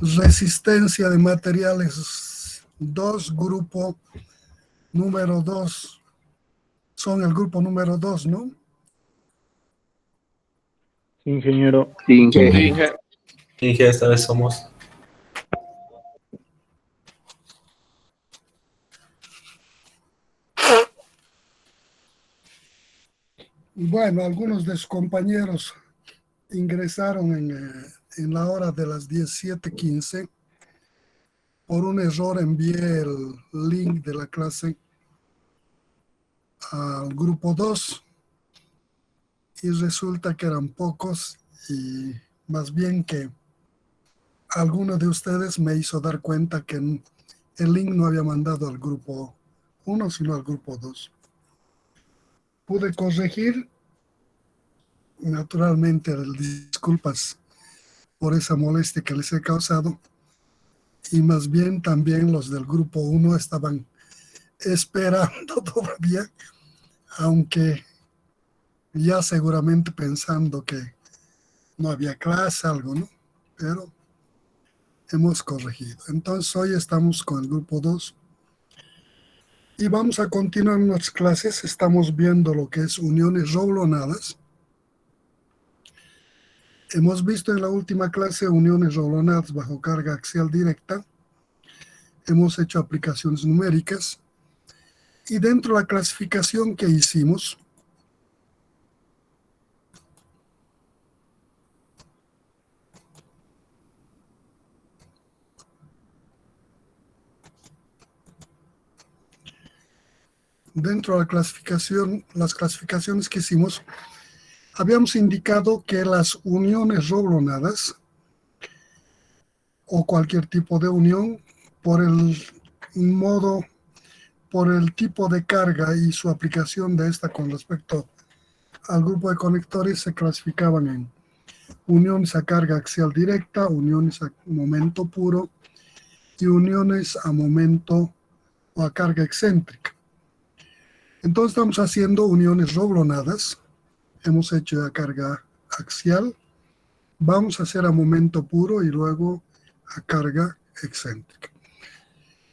Resistencia de materiales 2, grupo número 2. Son el grupo número 2, ¿no? Sí, ingeniero. Sí, Inge. Sí, Inge. Inge, esta vez somos. Bueno, algunos de sus compañeros ingresaron en la hora de las 17:15. Por un error envié el link de la clase al grupo 2 y resulta que eran pocos y más bien que alguno de ustedes me hizo dar cuenta que el link no había mandado al grupo 1 sino al grupo 2. Pude corregir, naturalmente, disculpas por esa molestia que les he causado, y más bien también los del grupo 1 estaban esperando todavía, aunque ya seguramente pensando que no había clase, algo, ¿no? Pero hemos corregido. Entonces hoy estamos con el grupo 2 y vamos a continuar nuestras clases. Estamos viendo lo que es uniones roblonadas. Hemos visto en la última clase uniones roblonadas bajo carga axial directa. Hemos hecho aplicaciones numéricas. Y dentro de la clasificación que hicimos, dentro de la clasificación, las clasificaciones que hicimos, habíamos indicado que las uniones roblonadas o cualquier tipo de unión por el modo, por el tipo de carga y su aplicación de esta con respecto al grupo de conectores se clasificaban en uniones a carga axial directa, uniones a momento puro y uniones a momento o a carga excéntrica. Entonces estamos haciendo uniones roblonadas. Hemos hecho a carga axial. Vamos a hacer a momento puro y luego a carga excéntrica.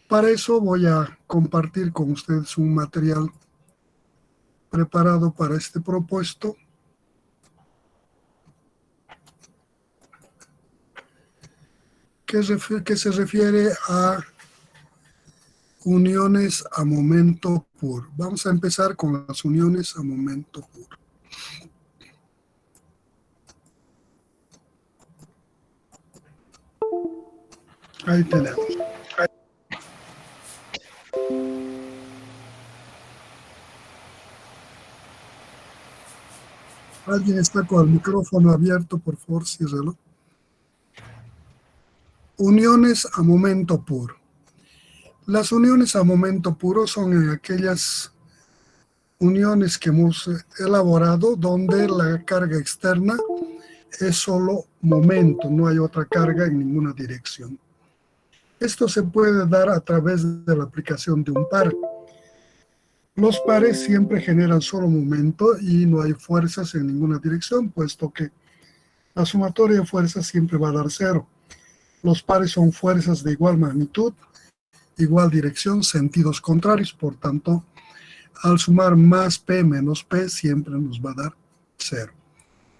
Para eso voy a compartir con ustedes un material preparado para este propuesto. Que se refiere a uniones a momento puro. Vamos a empezar con las uniones a momento puro. Ahí tenemos. Alguien está con el micrófono abierto, por favor, ciérrelo. Uniones a momento puro. Las uniones a momento puro son aquellas uniones que hemos elaborado donde la carga externa es solo momento, no hay otra carga en ninguna dirección. Esto se puede dar a través de la aplicación de un par. Los pares siempre generan solo momento y no hay fuerzas en ninguna dirección, puesto que la sumatoria de fuerzas siempre va a dar cero. Los pares son fuerzas de igual magnitud, igual dirección, sentidos contrarios, por tanto, al sumar más P menos P siempre nos va a dar cero.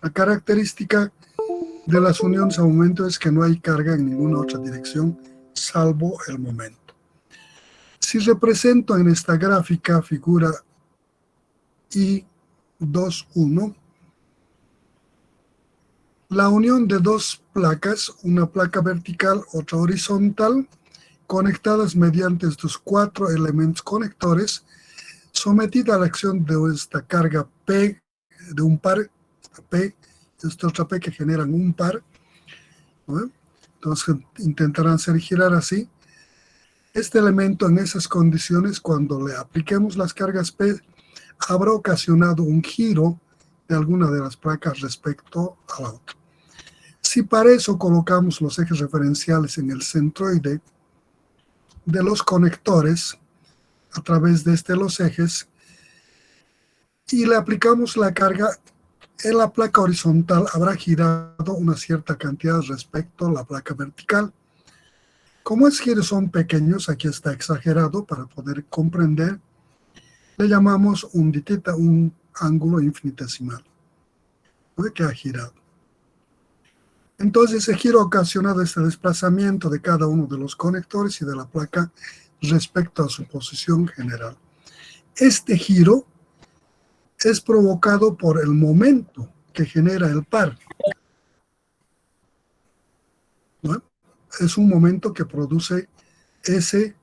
La característica de las uniones a momento es que no hay carga en ninguna otra dirección, salvo el momento. Si represento en esta gráfica figura I21, la unión de dos placas, una placa vertical, otra horizontal, conectadas mediante estos 4 elementos conectores, sometida a la acción de esta carga P de un par, P, esta otra P que generan un par, ¿no? Entonces intentarán hacer girar así. Este elemento en esas condiciones, cuando le apliquemos las cargas P, habrá ocasionado un giro de alguna de las placas respecto a la otra. Si para eso colocamos los ejes referenciales en el centroide de los conectores, a través de los ejes, y le aplicamos la carga, en la placa horizontal habrá girado una cierta cantidad respecto a la placa vertical. Como estos giros son pequeños, aquí está exagerado para poder comprender, le llamamos un diteta, un ángulo infinitesimal, ¿no?, que ha girado. Entonces, ese giro ha ocasionado este desplazamiento de cada uno de los conectores y de la placa respecto a su posición general. Este giro es provocado por el momento que genera el par, ¿no? Es un momento que produce ese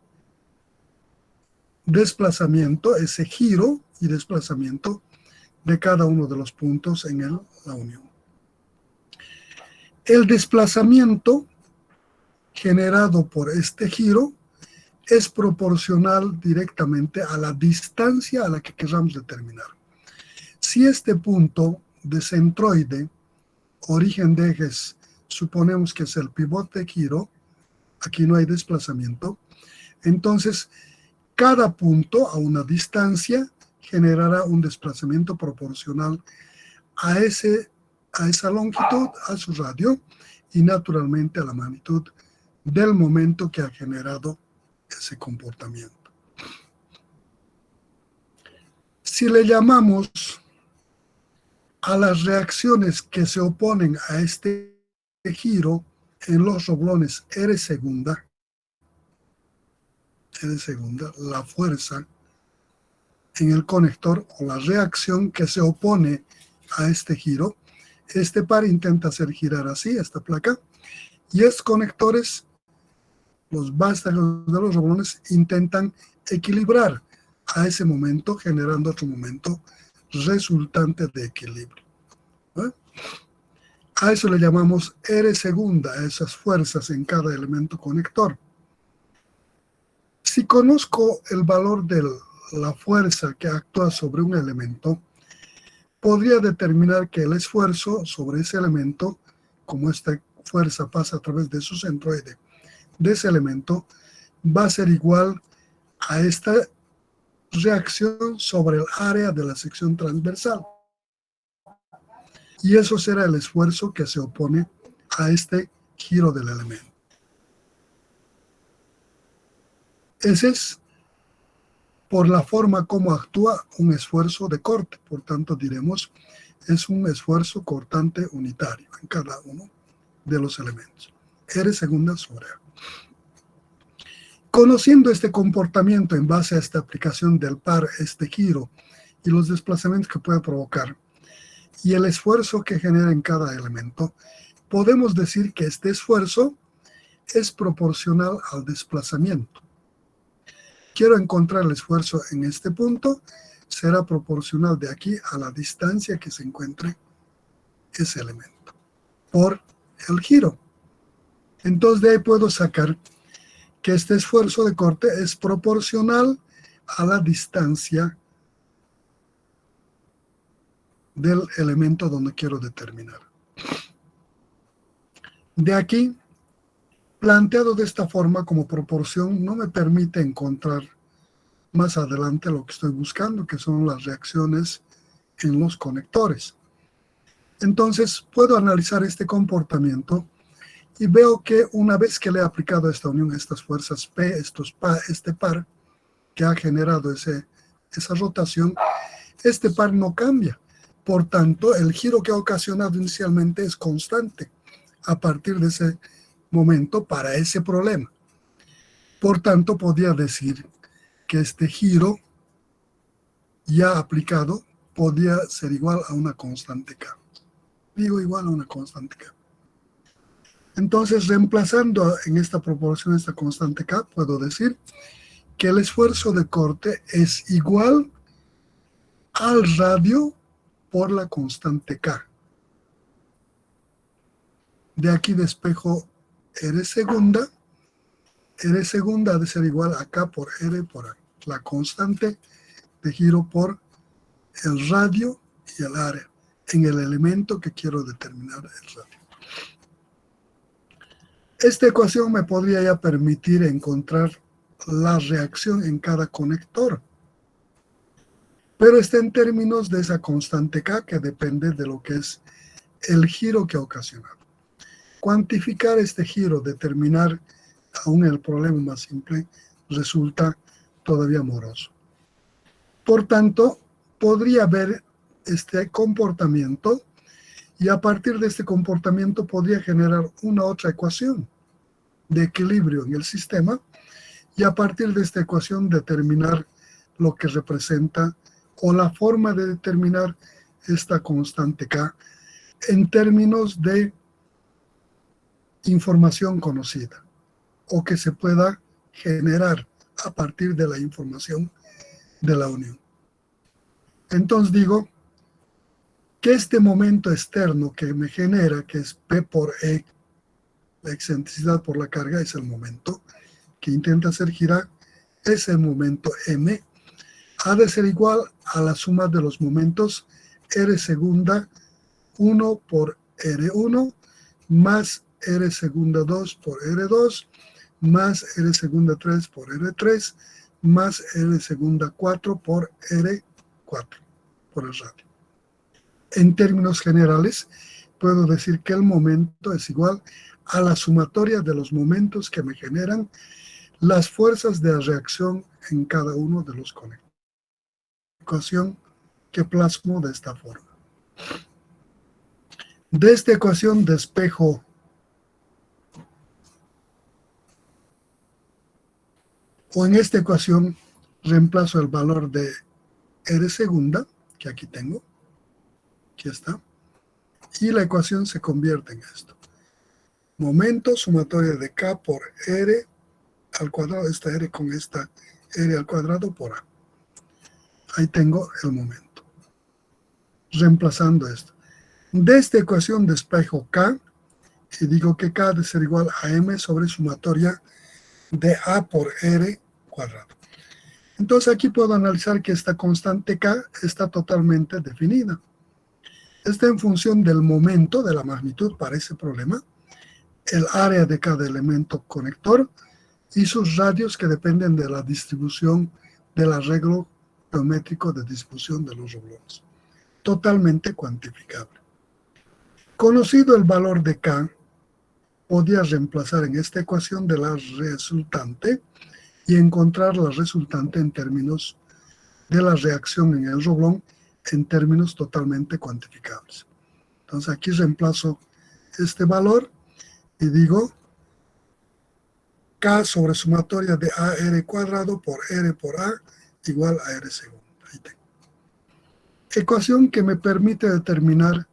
desplazamiento, ese giro y desplazamiento de cada uno de los puntos en la unión. El desplazamiento generado por este giro es proporcional directamente a la distancia a la que queramos determinar. Si este punto de centroide, origen de ejes, suponemos que es el pivote de giro, aquí no hay desplazamiento, entonces cada punto a una distancia generará un desplazamiento proporcional a esa longitud, a su radio y naturalmente a la magnitud del momento que ha generado ese comportamiento. Si le llamamos a las reacciones que se oponen a este giro en los roblones R segunda, la fuerza en el conector o la reacción que se opone a este giro, este par intenta hacer girar así esta placa y estos conectores, los vástagos de los roblones, intentan equilibrar a ese momento, generando otro momento resultante de equilibrio, ¿no? A eso le llamamos R segunda, a esas fuerzas en cada elemento conector. Si conozco el valor de la fuerza que actúa sobre un elemento, podría determinar que el esfuerzo sobre ese elemento, como esta fuerza pasa a través de su centroide de ese elemento, va a ser igual a esta reacción sobre el área de la sección transversal. Y eso será el esfuerzo que se opone a este giro del elemento. Ese es por la forma como actúa un esfuerzo de corte. Por tanto, diremos, es un esfuerzo cortante unitario en cada uno de los elementos. R segunda sobre A. Conociendo este comportamiento en base a esta aplicación del par, este giro y los desplazamientos que puede provocar, y el esfuerzo que genera en cada elemento, podemos decir que este esfuerzo es proporcional al desplazamiento. Quiero encontrar el esfuerzo en este punto, será proporcional de aquí a la distancia que se encuentre ese elemento por el giro. Entonces de ahí puedo sacar que este esfuerzo de corte es proporcional a la distancia del elemento donde quiero determinar. De aquí, planteado de esta forma como proporción, no me permite encontrar más adelante lo que estoy buscando, que son las reacciones en los conectores. Entonces, puedo analizar este comportamiento y veo que una vez que le he aplicado esta unión, estas fuerzas P, este par que ha generado esa rotación, este par no cambia. Por tanto, el giro que ha ocasionado inicialmente es constante a partir de ese momento para ese problema. Por tanto, podría decir que este giro ya aplicado podría ser igual a una constante K. Digo igual a una constante K. Entonces, reemplazando en esta proporción esta constante K, puedo decir que el esfuerzo de corte es igual al radio por la constante K. De aquí despejo R segunda. R segunda ha de ser igual a K por R por A. La constante de giro por el radio y el área en el elemento que quiero determinar el radio. Esta ecuación me podría ya permitir encontrar la reacción en cada conector, pero está en términos de esa constante K que depende de lo que es el giro que ha ocasionado. Cuantificar este giro, determinar aún el problema más simple resulta todavía moroso. Por tanto, podría haber este comportamiento y a partir de este comportamiento podría generar una otra ecuación de equilibrio en el sistema y a partir de esta ecuación determinar lo que representa o la forma de determinar esta constante K en términos de información conocida o que se pueda generar a partir de la información de la unión. Entonces digo que este momento externo que me genera, que es P por E, la excentricidad por la carga, es el momento que intenta hacer girar, es el momento M, ha de ser igual a la suma de los momentos R segunda 1 por R1 más R segunda 2 por R2 más R segunda 3 por R3 más R segunda 4 por R4 por el radio. En términos generales, puedo decir que el momento es igual a la sumatoria de los momentos que me generan las fuerzas de reacción en cada uno de los conectores. Ecuación que plasmo de esta forma. De esta ecuación despejo o en esta ecuación reemplazo el valor de R segunda, que aquí tengo, aquí está, y la ecuación se convierte en esto. Momento sumatoria de K por R al cuadrado, esta R con esta R al cuadrado por A. Ahí tengo el momento. Reemplazando esto. De esta ecuación despejo K y digo que K debe ser igual a M sobre sumatoria de A por R cuadrado. Entonces aquí puedo analizar que esta constante K está totalmente definida. Está en función del momento, de la magnitud para ese problema, el área de cada elemento conector y sus radios que dependen de la distribución del arreglo geométrico de distribución de los rublones. Totalmente cuantificable. Conocido el valor de K, podía reemplazar en esta ecuación de la resultante y encontrar la resultante en términos de la reacción en el roblón en términos totalmente cuantificables. Entonces aquí reemplazo este valor y digo K sobre sumatoria de AR cuadrado por R por A igual a R segunda. Ahí tengo. Ecuación que me permite determinar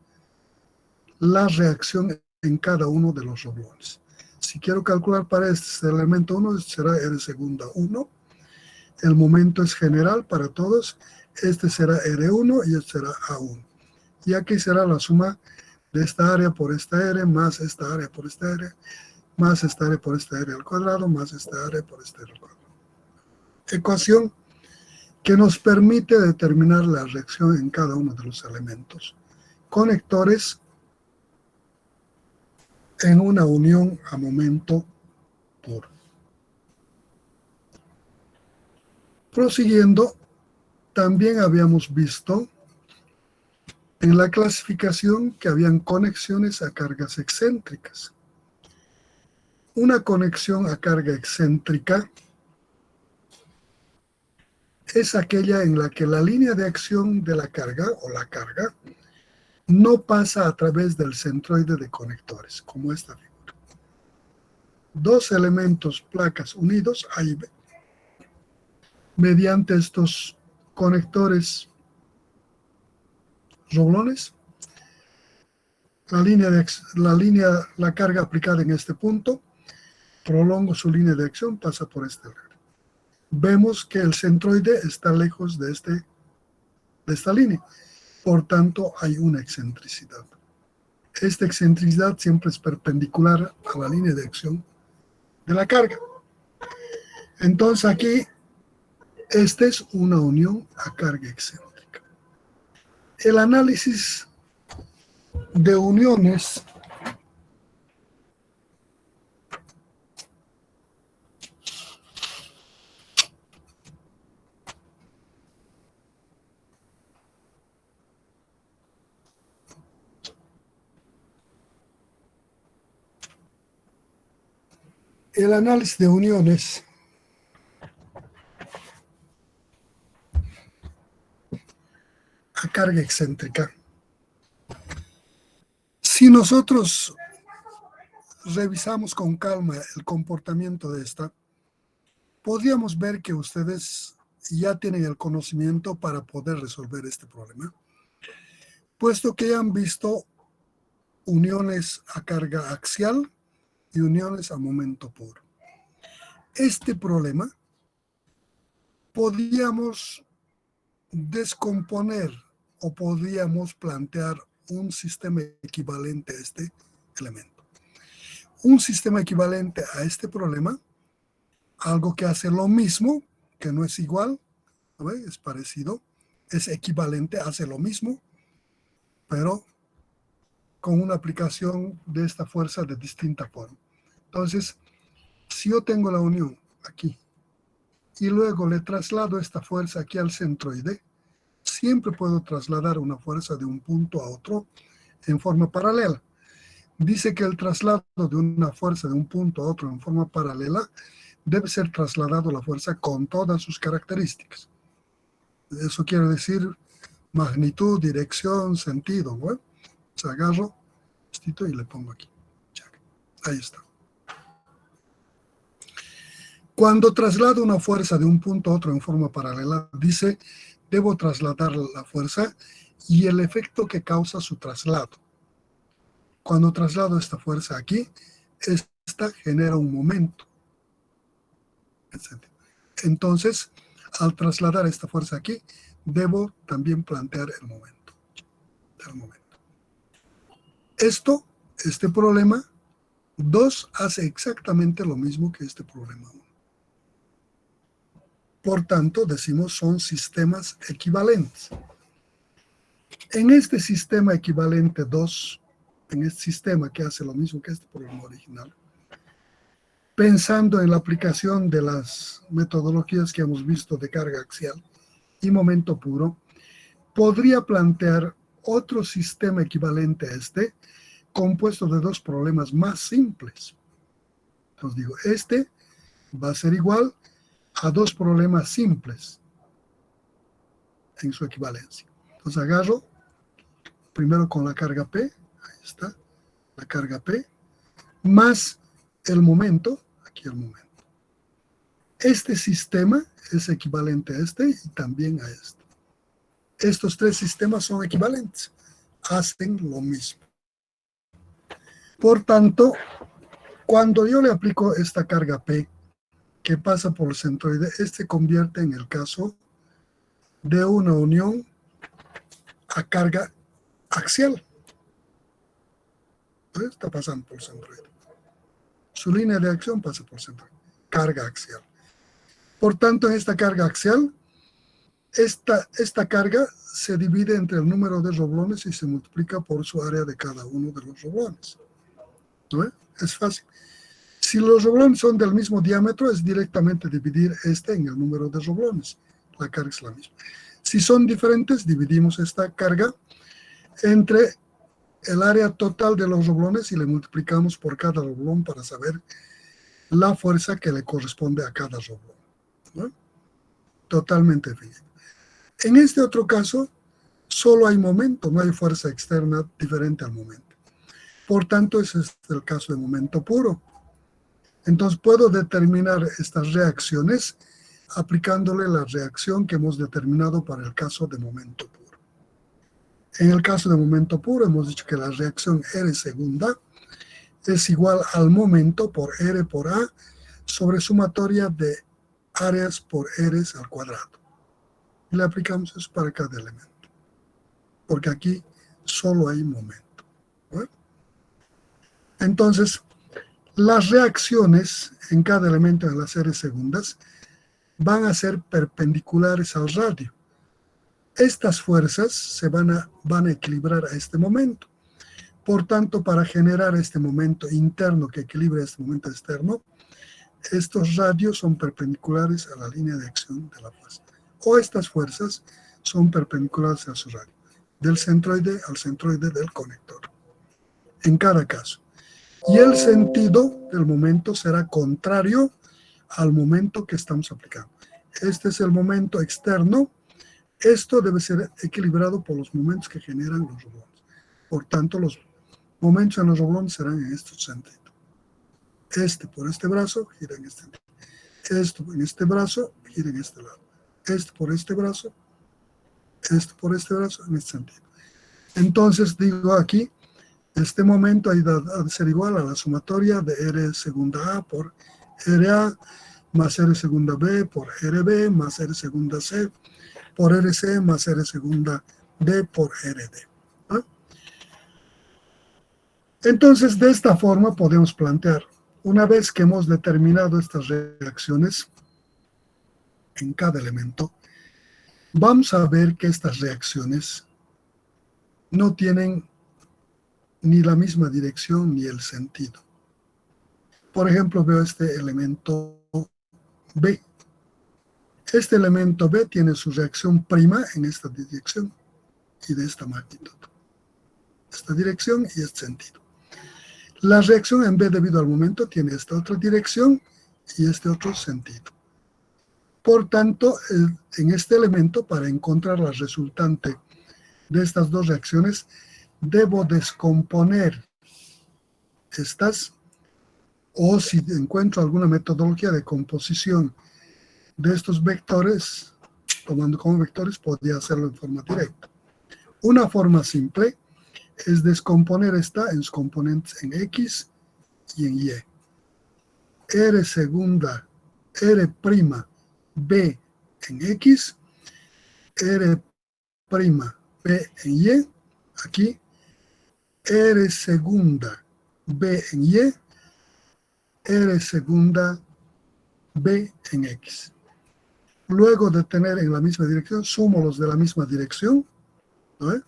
la reacción en cada uno de los roblones. Si quiero calcular para este elemento 1, será R segunda 1. El momento es general para todos. Este será R1 y este será A1. Y aquí será la suma de esta área por esta R, más esta área por esta R, más esta área por esta R al cuadrado, más esta área por esta R al cuadrado. Ecuación que nos permite determinar la reacción en cada uno de los elementos. Conectores en una unión a momento puro. Prosiguiendo, también habíamos visto en la clasificación que habían conexiones a cargas excéntricas. Una conexión a carga excéntrica es aquella en la que la línea de acción de la carga o la carga no pasa a través del centroide de conectores, como esta figura. Dos elementos, placas unidos, A y B, mediante estos conectores roblones, la carga aplicada en este punto, prolongo su línea de acción, pasa por este lado. Vemos que el centroide está lejos de esta línea, por tanto hay una excentricidad. Esta excentricidad siempre es perpendicular a la línea de acción de la carga. Entonces aquí, esta es una unión a carga excéntrica. El análisis de uniones El análisis de uniones a carga excéntrica. Si nosotros revisamos con calma el comportamiento de esta, podríamos ver que ustedes ya tienen el conocimiento para poder resolver este problema, puesto que ya han visto uniones a carga axial y uniones a momento puro. Este problema podríamos descomponer o podríamos plantear un sistema equivalente a este elemento. Un sistema equivalente a este problema, algo que hace lo mismo, que no es igual, ¿no? Es parecido, es equivalente, hace lo mismo, pero con una aplicación de esta fuerza de distinta forma. Entonces, si yo tengo la unión aquí y luego le traslado esta fuerza aquí al centroide, siempre puedo trasladar una fuerza de un punto a otro en forma paralela. Dice que el traslado de una fuerza de un punto a otro en forma paralela debe ser trasladado la fuerza con todas sus características. Eso quiere decir magnitud, dirección, sentido, ¿no? O sea, agarro esto y le pongo aquí. Ahí está. Cuando traslado una fuerza de un punto a otro en forma paralela, dice, debo trasladar la fuerza y el efecto que causa su traslado. Cuando traslado esta fuerza aquí, esta genera un momento. Entonces, al trasladar esta fuerza aquí, debo también plantear el momento. Este problema 2 hace exactamente lo mismo que este problema 1. Por tanto, decimos son sistemas equivalentes. En este sistema equivalente 2, en este sistema que hace lo mismo que este problema original, pensando en la aplicación de las metodologías que hemos visto de carga axial y momento puro, podría plantear otro sistema equivalente a este, compuesto de 2 problemas más simples. Entonces digo, este va a ser igual a 2 problemas simples en su equivalencia. Entonces agarro primero con la carga P, ahí está, la carga P, más el momento, aquí el momento. Este sistema es equivalente a este y también a este. Estos 3 sistemas son equivalentes, hacen lo mismo. Por tanto, cuando yo le aplico esta carga P, que pasa por el centroide, este convierte en el caso de una unión a carga axial. Está pasando por el centroide. Su línea de acción pasa por el centroide. Carga axial. Por tanto, en esta carga axial, esta carga se divide entre el número de roblones y se multiplica por su área de cada uno de los roblones. ¿No? Es fácil. Si los roblones son del mismo diámetro, es directamente dividir este en el número de roblones. La carga es la misma. Si son diferentes, dividimos esta carga entre el área total de los roblones y le multiplicamos por cada roblón para saber la fuerza que le corresponde a cada roblón, ¿no? Totalmente definido. En este otro caso, solo hay momento, no hay fuerza externa diferente al momento. Por tanto, ese es el caso de momento puro. Entonces, puedo determinar estas reacciones aplicándole la reacción que hemos determinado para el caso de momento puro. En el caso de momento puro, hemos dicho que la reacción R segunda es igual al momento por R por A sobre sumatoria de áreas por R al cuadrado. Y le aplicamos eso para cada elemento, porque aquí solo hay momento, ¿no? Entonces, las reacciones en cada elemento de las R segundas van a ser perpendiculares al radio. Estas fuerzas se van a equilibrar a este momento. Por tanto, para generar este momento interno que equilibre este momento externo, estos radios son perpendiculares a la línea de acción de la fuerza. O estas fuerzas son perpendiculares a su radio, del centroide al centroide del conector. En cada caso. Y el sentido del momento será contrario al momento que estamos aplicando. Este es el momento externo. Esto debe ser equilibrado por los momentos que generan los rublones. Por tanto, los momentos en los rublones serán en este sentido. Este por este brazo gira en este sentido. Esto en este brazo gira en este lado. Este por este brazo. Esto por este brazo en este sentido. Entonces digo aquí, este momento ha de ser igual a la sumatoria de R segunda A por RA más R segunda B por RB más R segunda C por RC más R segunda D por RD. ¿Ah? Entonces, de esta forma podemos plantear, una vez que hemos determinado estas reacciones en cada elemento, vamos a ver que estas reacciones no tienen ni la misma dirección ni el sentido. Por ejemplo, veo este elemento B. Este elemento B tiene su reacción prima en esta dirección y de esta magnitud. Esta dirección y este sentido. La reacción en B debido al momento tiene esta otra dirección y este otro sentido. Por tanto, en este elemento, para encontrar la resultante de estas dos reacciones, debo descomponer estas, o si encuentro alguna metodología de composición de estos vectores, tomando como vectores, podría hacerlo en forma directa. Una forma simple es descomponer esta en sus componentes en X y en Y. R segunda, R prima B en X, R prima B en Y, aquí, R segunda B en Y, R segunda B en X. Luego de tener en la misma dirección, sumo los de la misma dirección, ¿no?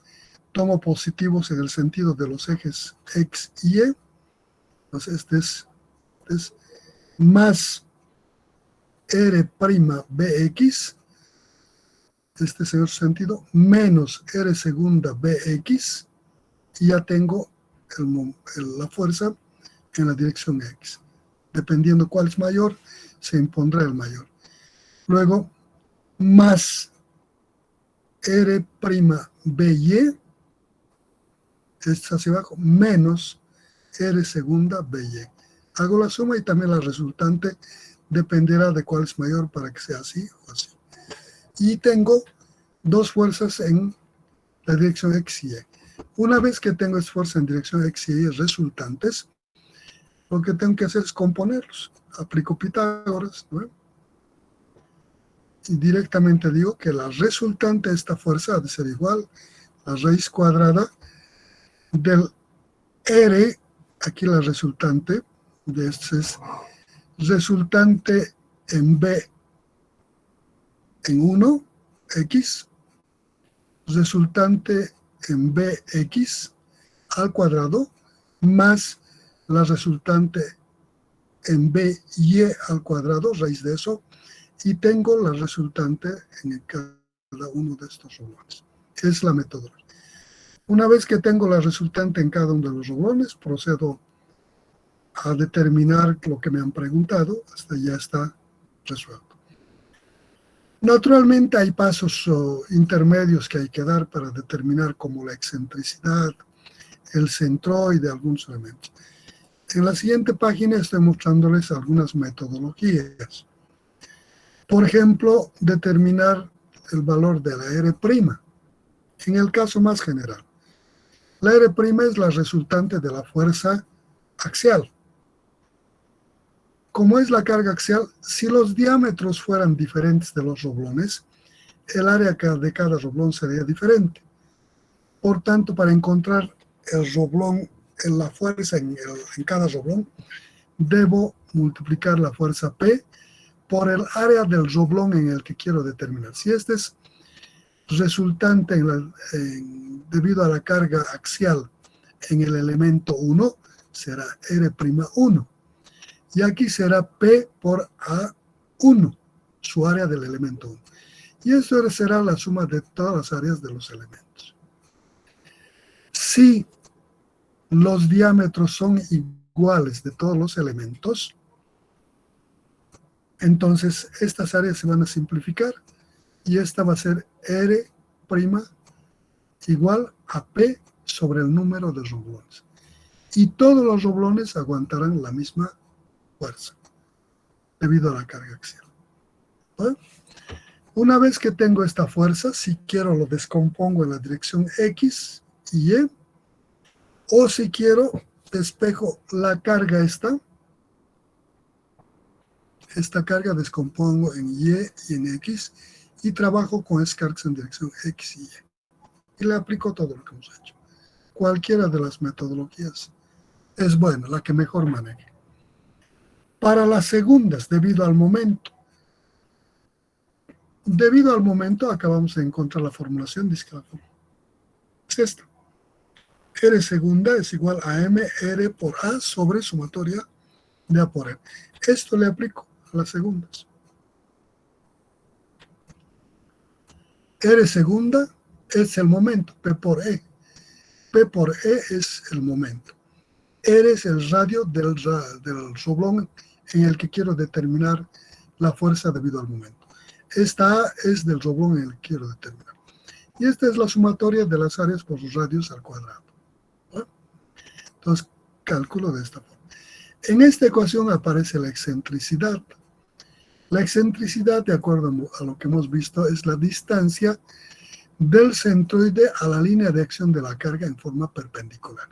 Tomo positivos en el sentido de los ejes X y Y, entonces este es más R' BX, este es el otro sentido, menos R segunda BX, y ya tengo la fuerza en la dirección X. Dependiendo cuál es mayor, se impondrá el mayor. Luego, más R' BY, este hacia abajo, menos R segunda BY. Hago la suma y también la resultante dependerá de cuál es mayor para que sea así o así. Y tengo dos fuerzas en la dirección X y Y. Una vez que tengo estas fuerzas en dirección X y Y resultantes, lo que tengo que hacer es componerlos. Aplico Pitágoras, ¿no? Y directamente digo que la resultante de esta fuerza ha de ser igual a raíz cuadrada del R, aquí la resultante de este es resultante en B en 1, X, resultante en BX al cuadrado, más la resultante en BY al cuadrado, raíz de eso, y tengo la resultante en cada uno de estos renglones. Es la metodología. Una vez que tengo la resultante en cada uno de los renglones, procedo a determinar lo que me han preguntado, hasta ya está resuelto. Naturalmente hay pasos intermedios que hay que dar para determinar como la excentricidad, el centroide, algunos elementos. En la siguiente página estoy mostrándoles algunas metodologías. Por ejemplo, determinar el valor de la R', en el caso más general. La R' es la resultante de la fuerza axial. Como es la carga axial, si los diámetros fueran diferentes de los roblones, el área de cada roblón sería diferente. Por tanto, para encontrar el roblón, la fuerza en cada roblón, debo multiplicar la fuerza P por el área del roblón en el que quiero determinar. Si este es resultante debido a la carga axial en el elemento 1, será R'1. Y aquí será P por A1, su área del elemento 1. Y esto será la suma de todas las áreas de los elementos. Si los diámetros son iguales iguales de todos los elementos, entonces estas áreas se van a simplificar y esta va a ser R' igual a P sobre el número de roblones. Y todos los roblones aguantarán la misma fuerza debido a la carga axial. ¿Vale? Una vez que tengo esta fuerza, si quiero lo descompongo en la dirección X y Y, o si quiero despejo la carga esta carga descompongo en Y y en X y trabajo con S-cargas en dirección X y Y. Y le aplico todo lo que hemos hecho. Cualquiera de las metodologías es buena, la que mejor maneje. Para las segundas, debido al momento, acabamos de encontrar la formulación de escala. Es esta. R segunda es igual a M R por A sobre sumatoria de A por R. Esto le aplico a las segundas. R segunda es el momento, P por E. P por E es el momento. R es el radio del roblón en el que quiero determinar la fuerza debido al momento. Esta A es del roblón en el que quiero determinar. Y esta es la sumatoria de las áreas por los radios al cuadrado. ¿No? Entonces, calculo de esta forma. En esta ecuación aparece la excentricidad. La excentricidad, de acuerdo a lo que hemos visto, es la distancia del centroide a la línea de acción de la carga en forma perpendicular.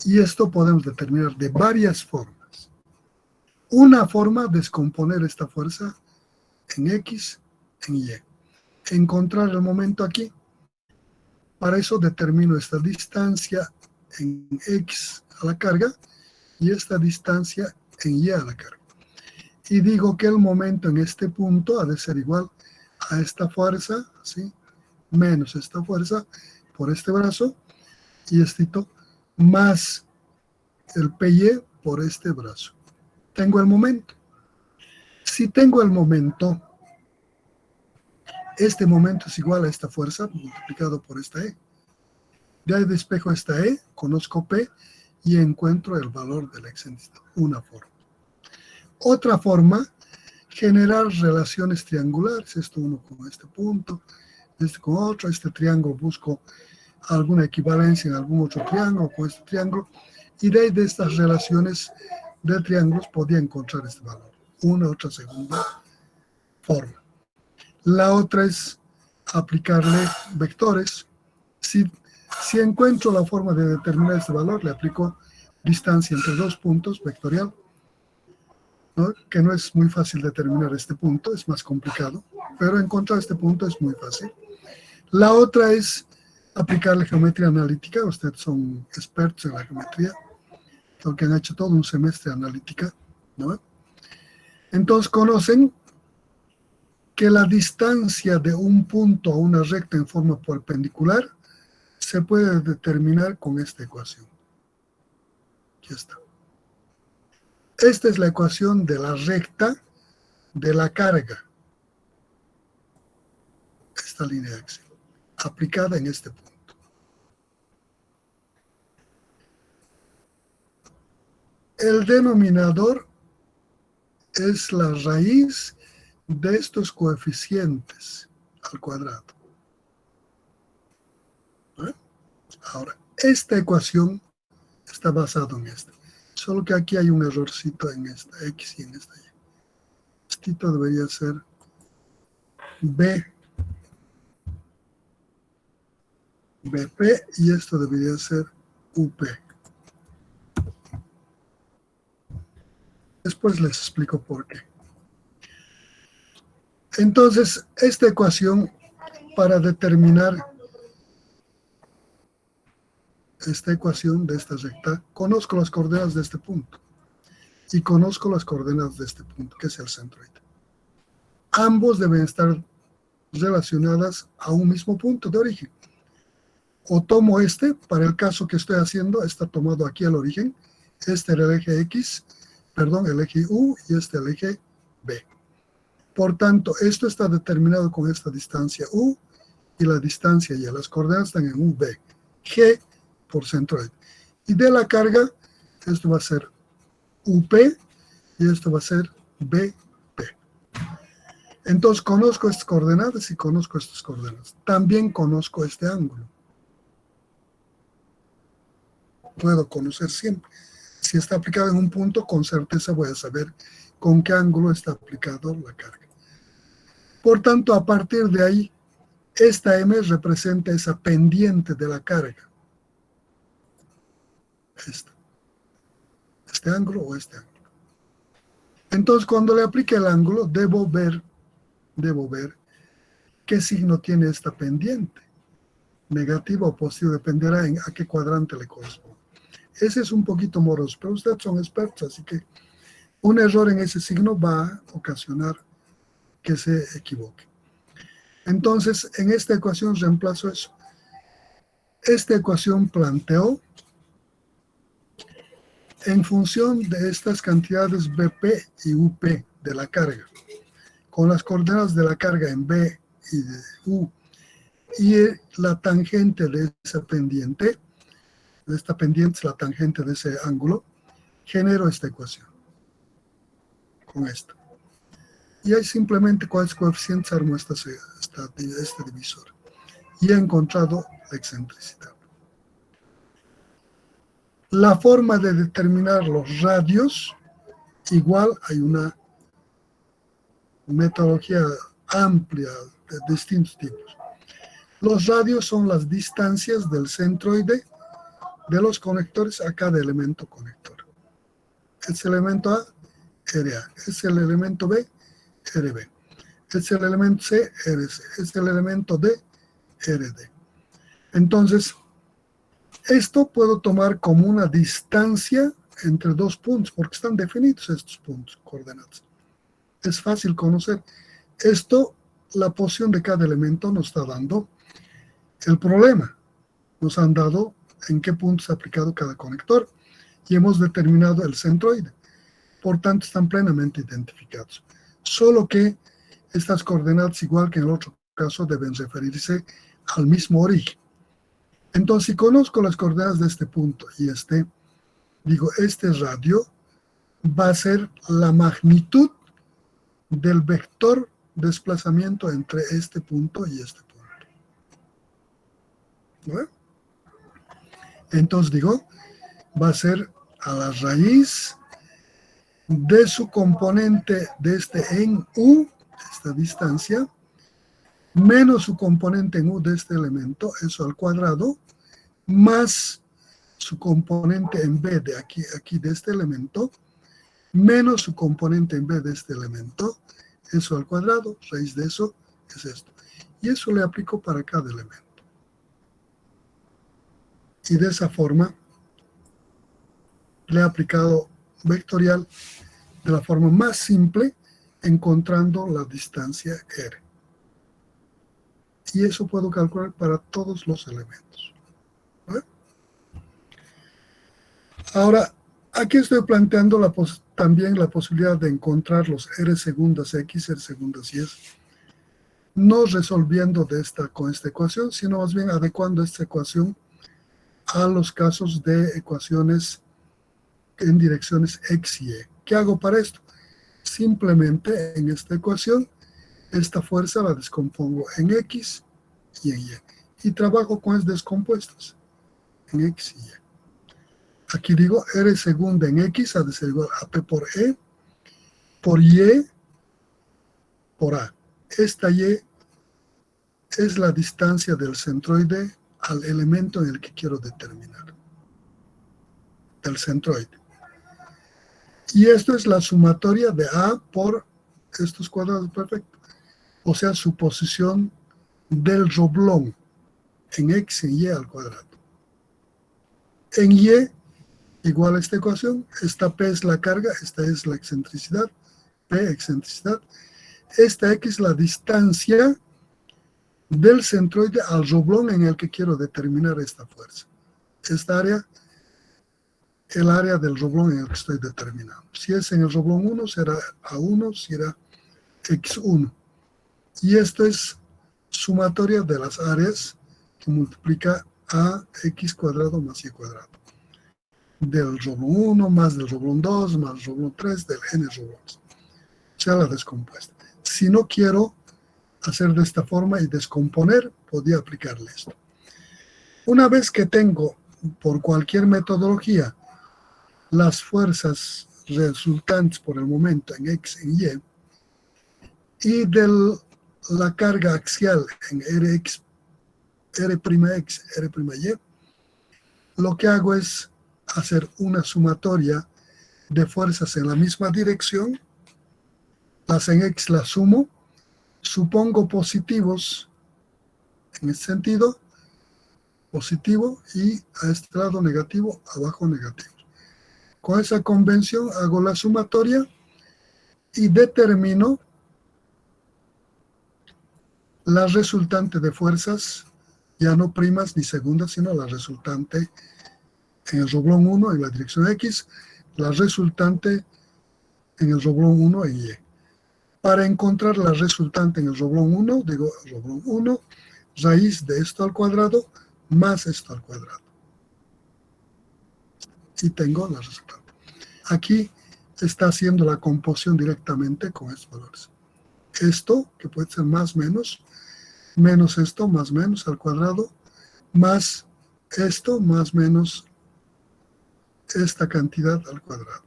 Y esto podemos determinar de varias formas. Una forma es descomponer esta fuerza en X, en Y. Encontrar el momento aquí. Para eso determino esta distancia en X a la carga y esta distancia en Y a la carga. Y digo que el momento en este punto ha de ser igual a esta fuerza, ¿sí? Menos esta fuerza por este brazo y esto más el PY por este brazo. Tengo el momento. Si tengo el momento, este momento es igual a esta fuerza multiplicado por esta E. De ahí despejo esta E, conozco P y encuentro el valor de la excentricidad. Una forma. Otra forma, generar relaciones triangulares. Esto uno con este punto, este con otro. Este triángulo busco alguna equivalencia en algún otro triángulo con este triángulo. Y de ahí de estas relaciones de triángulos podía encontrar este valor. Una otra segunda forma. La otra es aplicarle vectores. Si encuentro la forma de determinar este valor, le aplico distancia entre dos puntos, vectorial, ¿no? Que no es muy fácil determinar este punto, es más complicado, pero encontrar este punto es muy fácil. La otra es aplicarle geometría analítica. Ustedes son expertos en la geometría, porque han hecho todo un semestre de analítica, ¿no? Entonces conocen que la distancia de un punto a una recta en forma perpendicular se puede determinar con esta ecuación. Aquí está. Esta es la ecuación de la recta de la carga. Esta línea axial, aplicada en este punto. El denominador es la raíz de estos coeficientes al cuadrado. ¿Eh? Ahora, esta ecuación está basada en esta. Solo que aquí hay un errorcito en esta X y en esta Y. Esto debería ser BP y esto debería ser UP. Después les explico por qué. Entonces, esta ecuación para determinar esta ecuación de esta recta, conozco las coordenadas de este punto y conozco las coordenadas de este punto, que es el centroide. Ambos deben estar relacionadas a un mismo punto de origen. O tomo este, para el caso que estoy haciendo, está tomado aquí al origen, este era el eje X, el eje U y este el eje B. Por tanto, esto está determinado con esta distancia U y la distancia Y. Las coordenadas están en UB. G por centroide. Y de la carga, esto va a ser UP y esto va a ser BP. Entonces conozco estas coordenadas y conozco estas coordenadas. También conozco este ángulo. Puedo conocer siempre. Si está aplicado en un punto, con certeza voy a saber con qué ángulo está aplicado la carga. Por tanto, a partir de ahí, esta M representa esa pendiente de la carga. Este ángulo o este ángulo. Entonces, cuando le aplique el ángulo, debo ver qué signo tiene esta pendiente. Negativo o positivo, dependerá a qué cuadrante le corresponde. Ese es un poquito moroso, pero ustedes son expertos, así que un error en ese signo va a ocasionar que se equivoque. Entonces, en esta ecuación reemplazo eso. Esta ecuación planteó, en función de estas cantidades BP y UP de la carga, con las coordenadas de la carga en B y de U, y la tangente de esa pendiente, esta pendiente es la tangente de ese ángulo, genero esta ecuación, con esta. Y ahí simplemente cuáles coeficientes armo este divisor. Y he encontrado la excentricidad. La forma de determinar los radios, igual hay una metodología amplia de distintos tipos. Los radios son las distancias del centroide de los conectores a cada elemento conector. Es el elemento A, RA. Es el elemento B, RB. Es el elemento C, RC. Es el elemento D, RD. Entonces, esto puedo tomar como una distancia entre dos puntos, porque están definidos estos puntos, coordenadas. Es fácil conocer. Esto, la posición de cada elemento nos está dando el problema. Nos han dado en qué punto se ha aplicado cada conector y hemos determinado el centroide. Por tanto, están plenamente identificados. Solo que estas coordenadas, igual que en el otro caso, deben referirse al mismo origen. Entonces, si conozco las coordenadas de este punto y digo, este radio va a ser la magnitud del vector desplazamiento entre este punto y este punto. ¿No? Entonces digo, va a ser a la raíz de su componente de este en U, esta distancia, menos su componente en U de este elemento, eso al cuadrado, más su componente en B de aquí de este elemento, menos su componente en B de este elemento, eso al cuadrado, raíz de eso es esto. Y eso le aplico para cada elemento. Y de esa forma le he aplicado vectorial de la forma más simple, encontrando la distancia R. Y eso puedo calcular para todos los elementos. ¿Vale? Ahora, aquí estoy planteando también la posibilidad de encontrar los R segundas X, R segundas Y, no resolviendo con esta ecuación, sino más bien adecuando esta ecuación a los casos de ecuaciones en direcciones X y Y. ¿Qué hago para esto? Simplemente en esta ecuación, esta fuerza la descompongo en X y en Y. Y trabajo con las descompuestas en X y Y. Aquí digo R segunda en X ha de ser igual a P por E, por Y, por A. Esta Y es la distancia del centroide al elemento en el que quiero determinar. Del centroide. Y esto es la sumatoria de A por estos cuadrados perfectos. O sea, su posición del roblón en X y Y al cuadrado. En Y, igual a esta ecuación, esta P es la carga, esta es la excentricidad, P excentricidad. Esta X es la distancia del centroide al roblón en el que quiero determinar esta fuerza. Esta área, el área del roblón en el que estoy determinando. Si es en el roblón 1, será A1, será X1. Y esto es sumatoria de las áreas que multiplica a X cuadrado más Y cuadrado. del roblón 1 más del roblón 2 más el roblón 3 del n roblones. O sea, la descompuesta. Si no quiero hacer de esta forma y descomponer, podría aplicarle esto. Una vez que tengo, por cualquier metodología, las fuerzas resultantes por el momento en X, en Y, y de la carga axial en Rx, R'X, R'Y, lo que hago es hacer una sumatoria de fuerzas en la misma dirección. Las en X las sumo, supongo positivos en este sentido, positivo, y a este lado negativo, abajo negativo. Con esa convención hago la sumatoria y determino la resultante de fuerzas, ya no primas ni segundas, sino la resultante en el roblón 1 en la dirección X, la resultante en el roblón 1 en Y. Para encontrar la resultante en el roblón 1, digo roblón 1, raíz de esto al cuadrado más esto al cuadrado. Y tengo la resultante. Aquí está haciendo la composición directamente con estos valores. Esto, que puede ser más menos esto, más menos al cuadrado, más esto, más menos esta cantidad al cuadrado,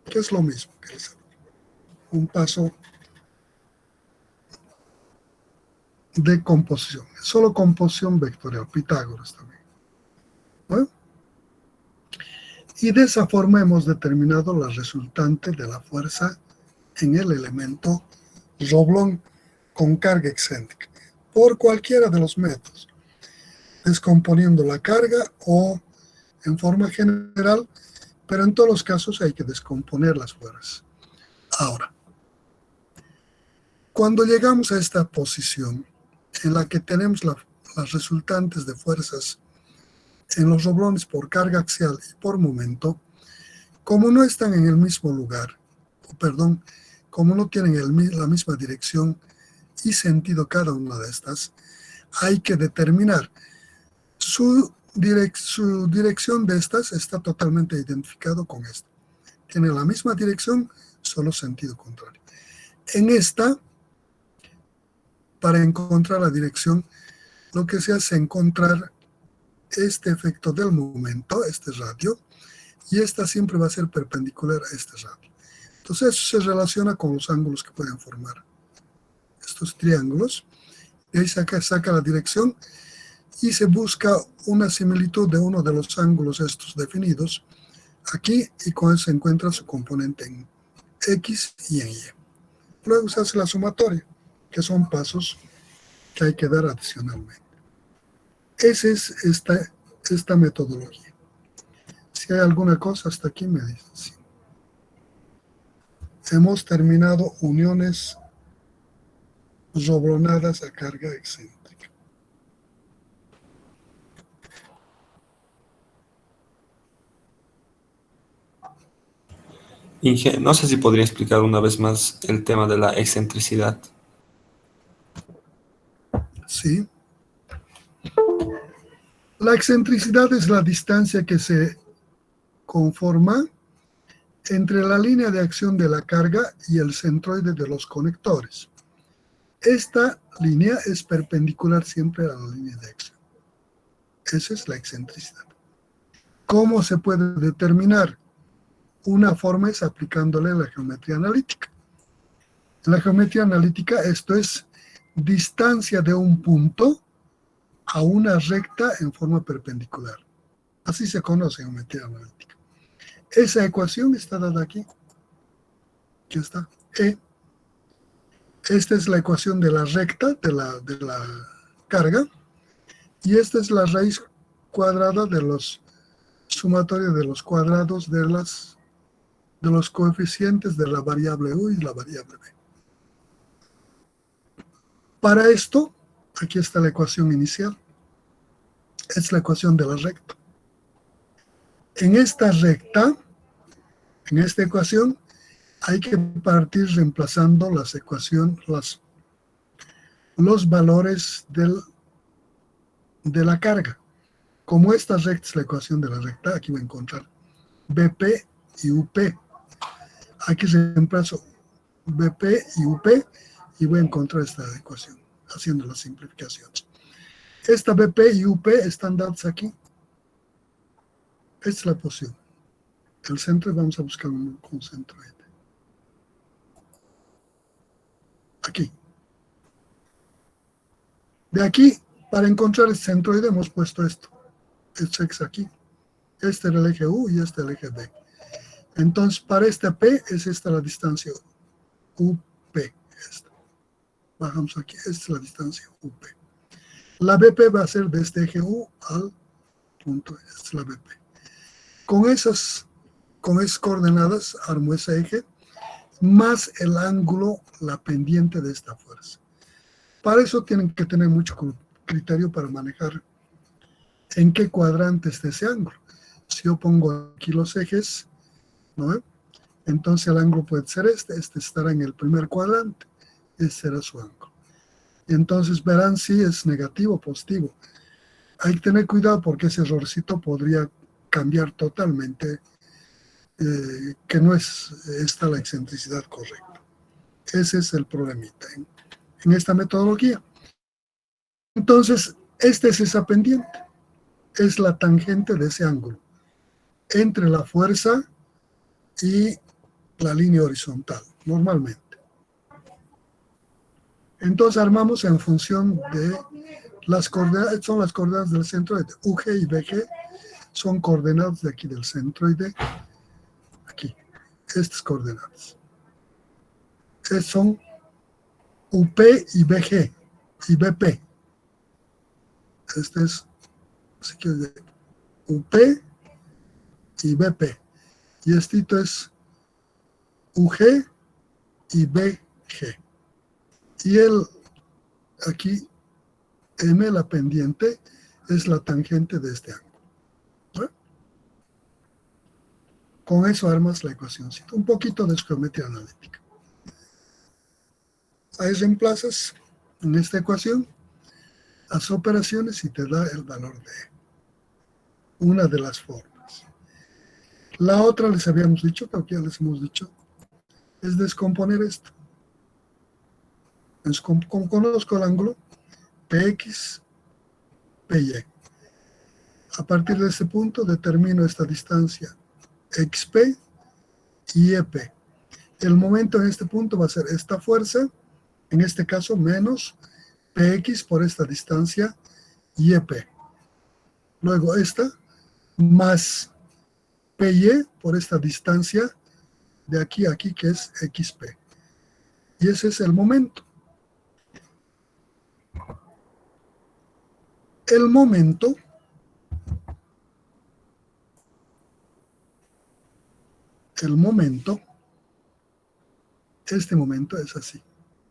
que es lo mismo que un paso de composición, solo composición vectorial, Pitágoras también. ¿Bueno? Y de esa forma hemos determinado la resultante de la fuerza en el elemento roblón con carga excéntrica, por cualquiera de los métodos, descomponiendo la carga o en forma general, pero en todos los casos hay que descomponer las fuerzas. Ahora, cuando llegamos a esta posición en la que tenemos las resultantes de fuerzas en los roblones por carga axial y por momento, como no están en el mismo lugar, como no tienen la misma dirección y sentido cada una de estas, hay que determinar su dirección de estas está totalmente identificado con esta. Tiene la misma dirección, solo sentido contrario. En esta, para encontrar la dirección, lo que se hace es encontrar este efecto del momento, este radio, y esta siempre va a ser perpendicular a este radio. Entonces eso se relaciona con los ángulos que pueden formar estos triángulos, y ahí saca la dirección y se busca una similitud de uno de los ángulos estos definidos aquí, y con eso se encuentra su componente en X y en Y. Luego se hace la sumatoria, que son pasos que hay que dar adicionalmente. Esa es esta metodología. Si hay alguna cosa hasta aquí me dicen. Sí. Hemos terminado uniones roblonadas a carga excéntrica. Inge, no sé si podría explicar una vez más el tema de la excentricidad. Sí. La excentricidad es la distancia que se conforma entre la línea de acción de la carga y el centroide de los conectores. Esta línea es perpendicular siempre a la línea de acción. Esa es la excentricidad. ¿Cómo se puede determinar? Una forma es aplicándole la geometría analítica. En la geometría analítica esto es distancia de un punto a una recta en forma perpendicular. Así se conoce geometría analítica. Esa ecuación está dada aquí. Aquí está. E. Esta es la ecuación de la recta de la carga. Y esta es la raíz cuadrada de los sumatorios de los cuadrados de los coeficientes de la variable u y la variable b. Para esto, aquí está la ecuación inicial. Es la ecuación de la recta. En esta recta, en esta ecuación, hay que partir reemplazando los valores de la carga. Como esta recta es la ecuación de la recta, aquí va a encontrar BP y UP. Aquí reemplazo BP y UP y voy a encontrar esta ecuación, haciendo las simplificaciones. Esta BP y UP están dadas aquí. Esta es la posición. El centro, vamos a buscar un centroide. Aquí. De aquí, para encontrar el centroide, hemos puesto esto. Este X aquí. Este era el eje U y este el eje B. Entonces, para este P, es esta la distancia UP. Esta. Bajamos aquí. Esta es la distancia UP. La BP va a ser de este eje U al punto. Esta es la BP. Con esas coordenadas, armo ese eje, más el ángulo, la pendiente de esta fuerza. Para eso tienen que tener mucho criterio para manejar en qué cuadrante está ese ángulo. Si yo pongo aquí los ejes, ¿no? Entonces el ángulo puede ser este estará en el primer cuadrante, este será su ángulo. Entonces verán si es negativo o positivo. Hay que tener cuidado porque ese errorcito podría cambiar totalmente, que no es esta la excentricidad correcta. Ese es el problemita en esta metodología. Entonces, esta es esa pendiente, es la tangente de ese ángulo, entre la fuerza y la línea horizontal, normalmente. Entonces armamos en función de las coordenadas, son las coordenadas del centroide, UG y BG, son coordenadas de aquí del centroide, aquí, estas coordenadas. Son UP y BG y BP. Este es, así que UP y BP. Y este es UG y BG. Y aquí, M, la pendiente, es la tangente de este ángulo. ¿No? Con eso armas la ecuación. Un poquito de geometría analítica. Ahí reemplazas en esta ecuación las operaciones y te da el valor de una de las formas. La otra les habíamos dicho, creo que ya les hemos dicho, es descomponer esto. Entonces, como conozco el ángulo, PX, PY. A partir de este punto determino esta distancia XP y EP. El momento en este punto va a ser esta fuerza, en este caso menos PX por esta distancia YP. Luego esta más PY por esta distancia de aquí a aquí que es XP. Y ese es el momento. El momento este momento es así,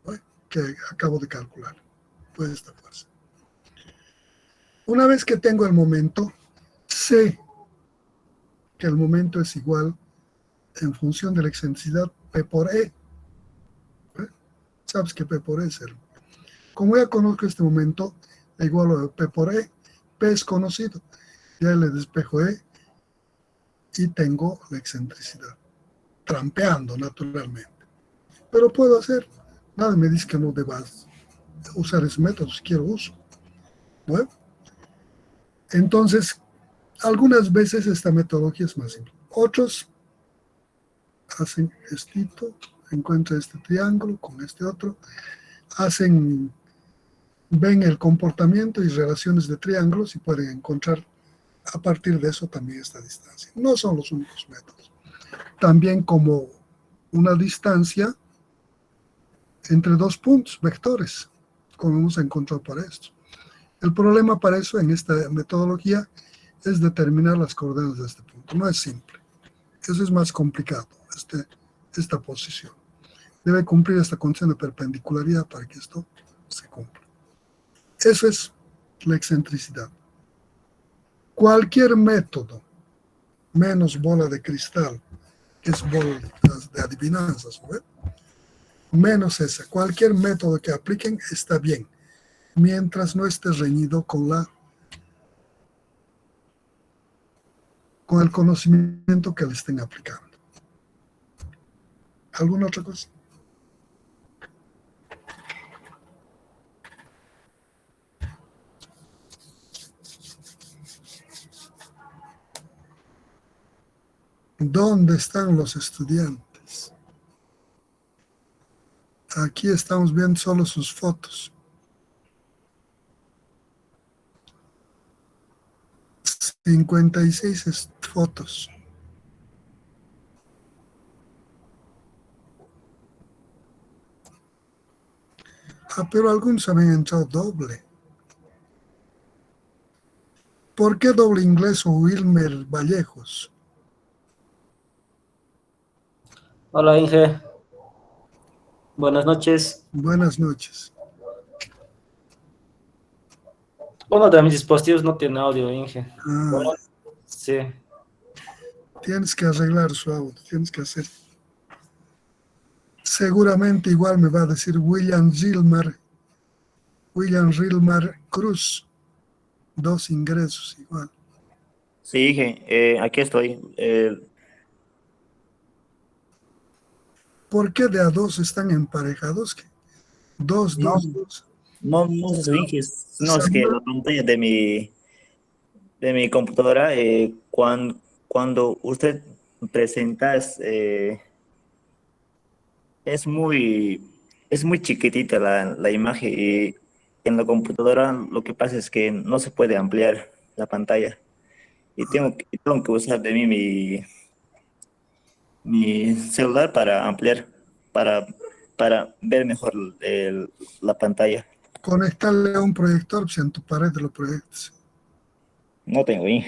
¿no? Que acabo de calcular, pues esta fuerza. Una vez que tengo el momento, sé que el momento es igual en función de la excentricidad P por E. Sabes que P por E es el. Como ya conozco este momento, es igual a P por E. P es conocido. Ya le despejo E y tengo la excentricidad. Trampeando, naturalmente. Pero puedo hacer. Nada me dice que no debas usar ese método, si quiero uso. ¿No? Entonces, algunas veces esta metodología es más simple. Otros hacen estito, encuentran este triángulo con este otro, ven el comportamiento y relaciones de triángulos y pueden encontrar a partir de eso también esta distancia. No son los únicos métodos. También como una distancia entre dos puntos, vectores, como hemos encontrado para esto. El problema para eso en esta metodología es determinar las coordenadas de este punto. No es simple. Eso es más complicado, esta posición. Debe cumplir esta condición de perpendicularidad para que esto se cumpla. Eso es la excentricidad. Cualquier método, menos bola de cristal, que es bola de adivinanzas, ¿no? Menos esa. Cualquier método que apliquen está bien, mientras no esté reñido con la con el conocimiento que le estén aplicando. ¿Alguna otra cosa? ¿Dónde están los estudiantes? Aquí estamos viendo solo sus fotos. 56 fotos. Pero algunos habían entrado doble. ¿Por qué doble inglés o Wilmer Vallejos? Hola Inge, buenas noches. Buenas noches. Uno de mis dispositivos no tiene audio, Inge. Ah, Sí, tienes que arreglar su audio, tienes que hacer. Seguramente igual me va a decir William Rilmar Cruz. 2 ingresos igual. Sí, Inge, aquí estoy. ¿Por qué de a dos están emparejados? Dos, No, dos, dos. no es eso, Inge, no es que la pantalla de mi computadora, cuando usted presenta, es muy, es muy chiquitita la imagen y en la computadora lo que pasa es que no se puede ampliar la pantalla y tengo que usar de mí mi celular para ampliar, para, para ver mejor la pantalla. Conectarle a un proyector, si en tu pared lo proyectas. No tengo ahí,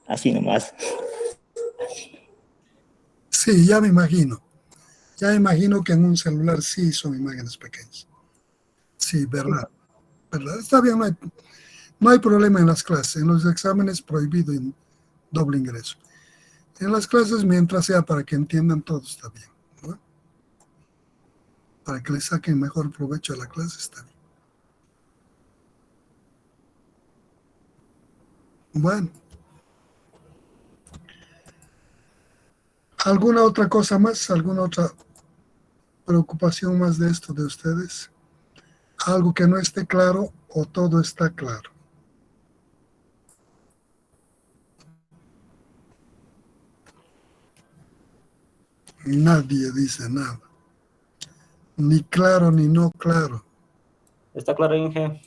así nomás. Sí, ya me imagino. Ya me imagino que en un celular sí son imágenes pequeñas. Sí, verdad. Verdad. Está bien, no hay problema en las clases. En los exámenes prohibido en doble ingreso. En las clases, mientras sea para que entiendan todo, está bien, ¿no? Para que le saquen mejor provecho a la clase, está bien. Bueno. ¿Alguna otra cosa más? ¿Alguna otra preocupación más de esto de ustedes? ¿Algo que no esté claro o todo está claro? Nadie dice nada. Ni claro ni no claro. ¿está claro, Inge?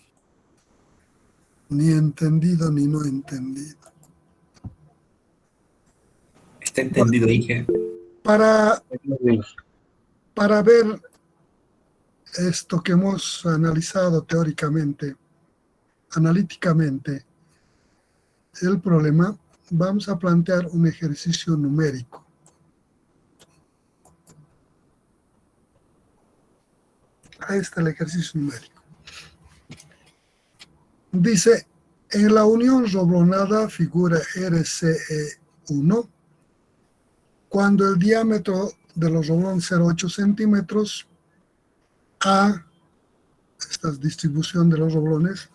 Ni entendido ni no entendido. Está entendido, Inge. Para ver esto que hemos analizado teóricamente, analíticamente, el problema, vamos a plantear un ejercicio numérico. Ahí está el ejercicio numérico. Dice, en la unión roblonada figura RCE1, cuando el diámetro de los roblones es 0,8 centímetros, A, esta es distribución de los roblones,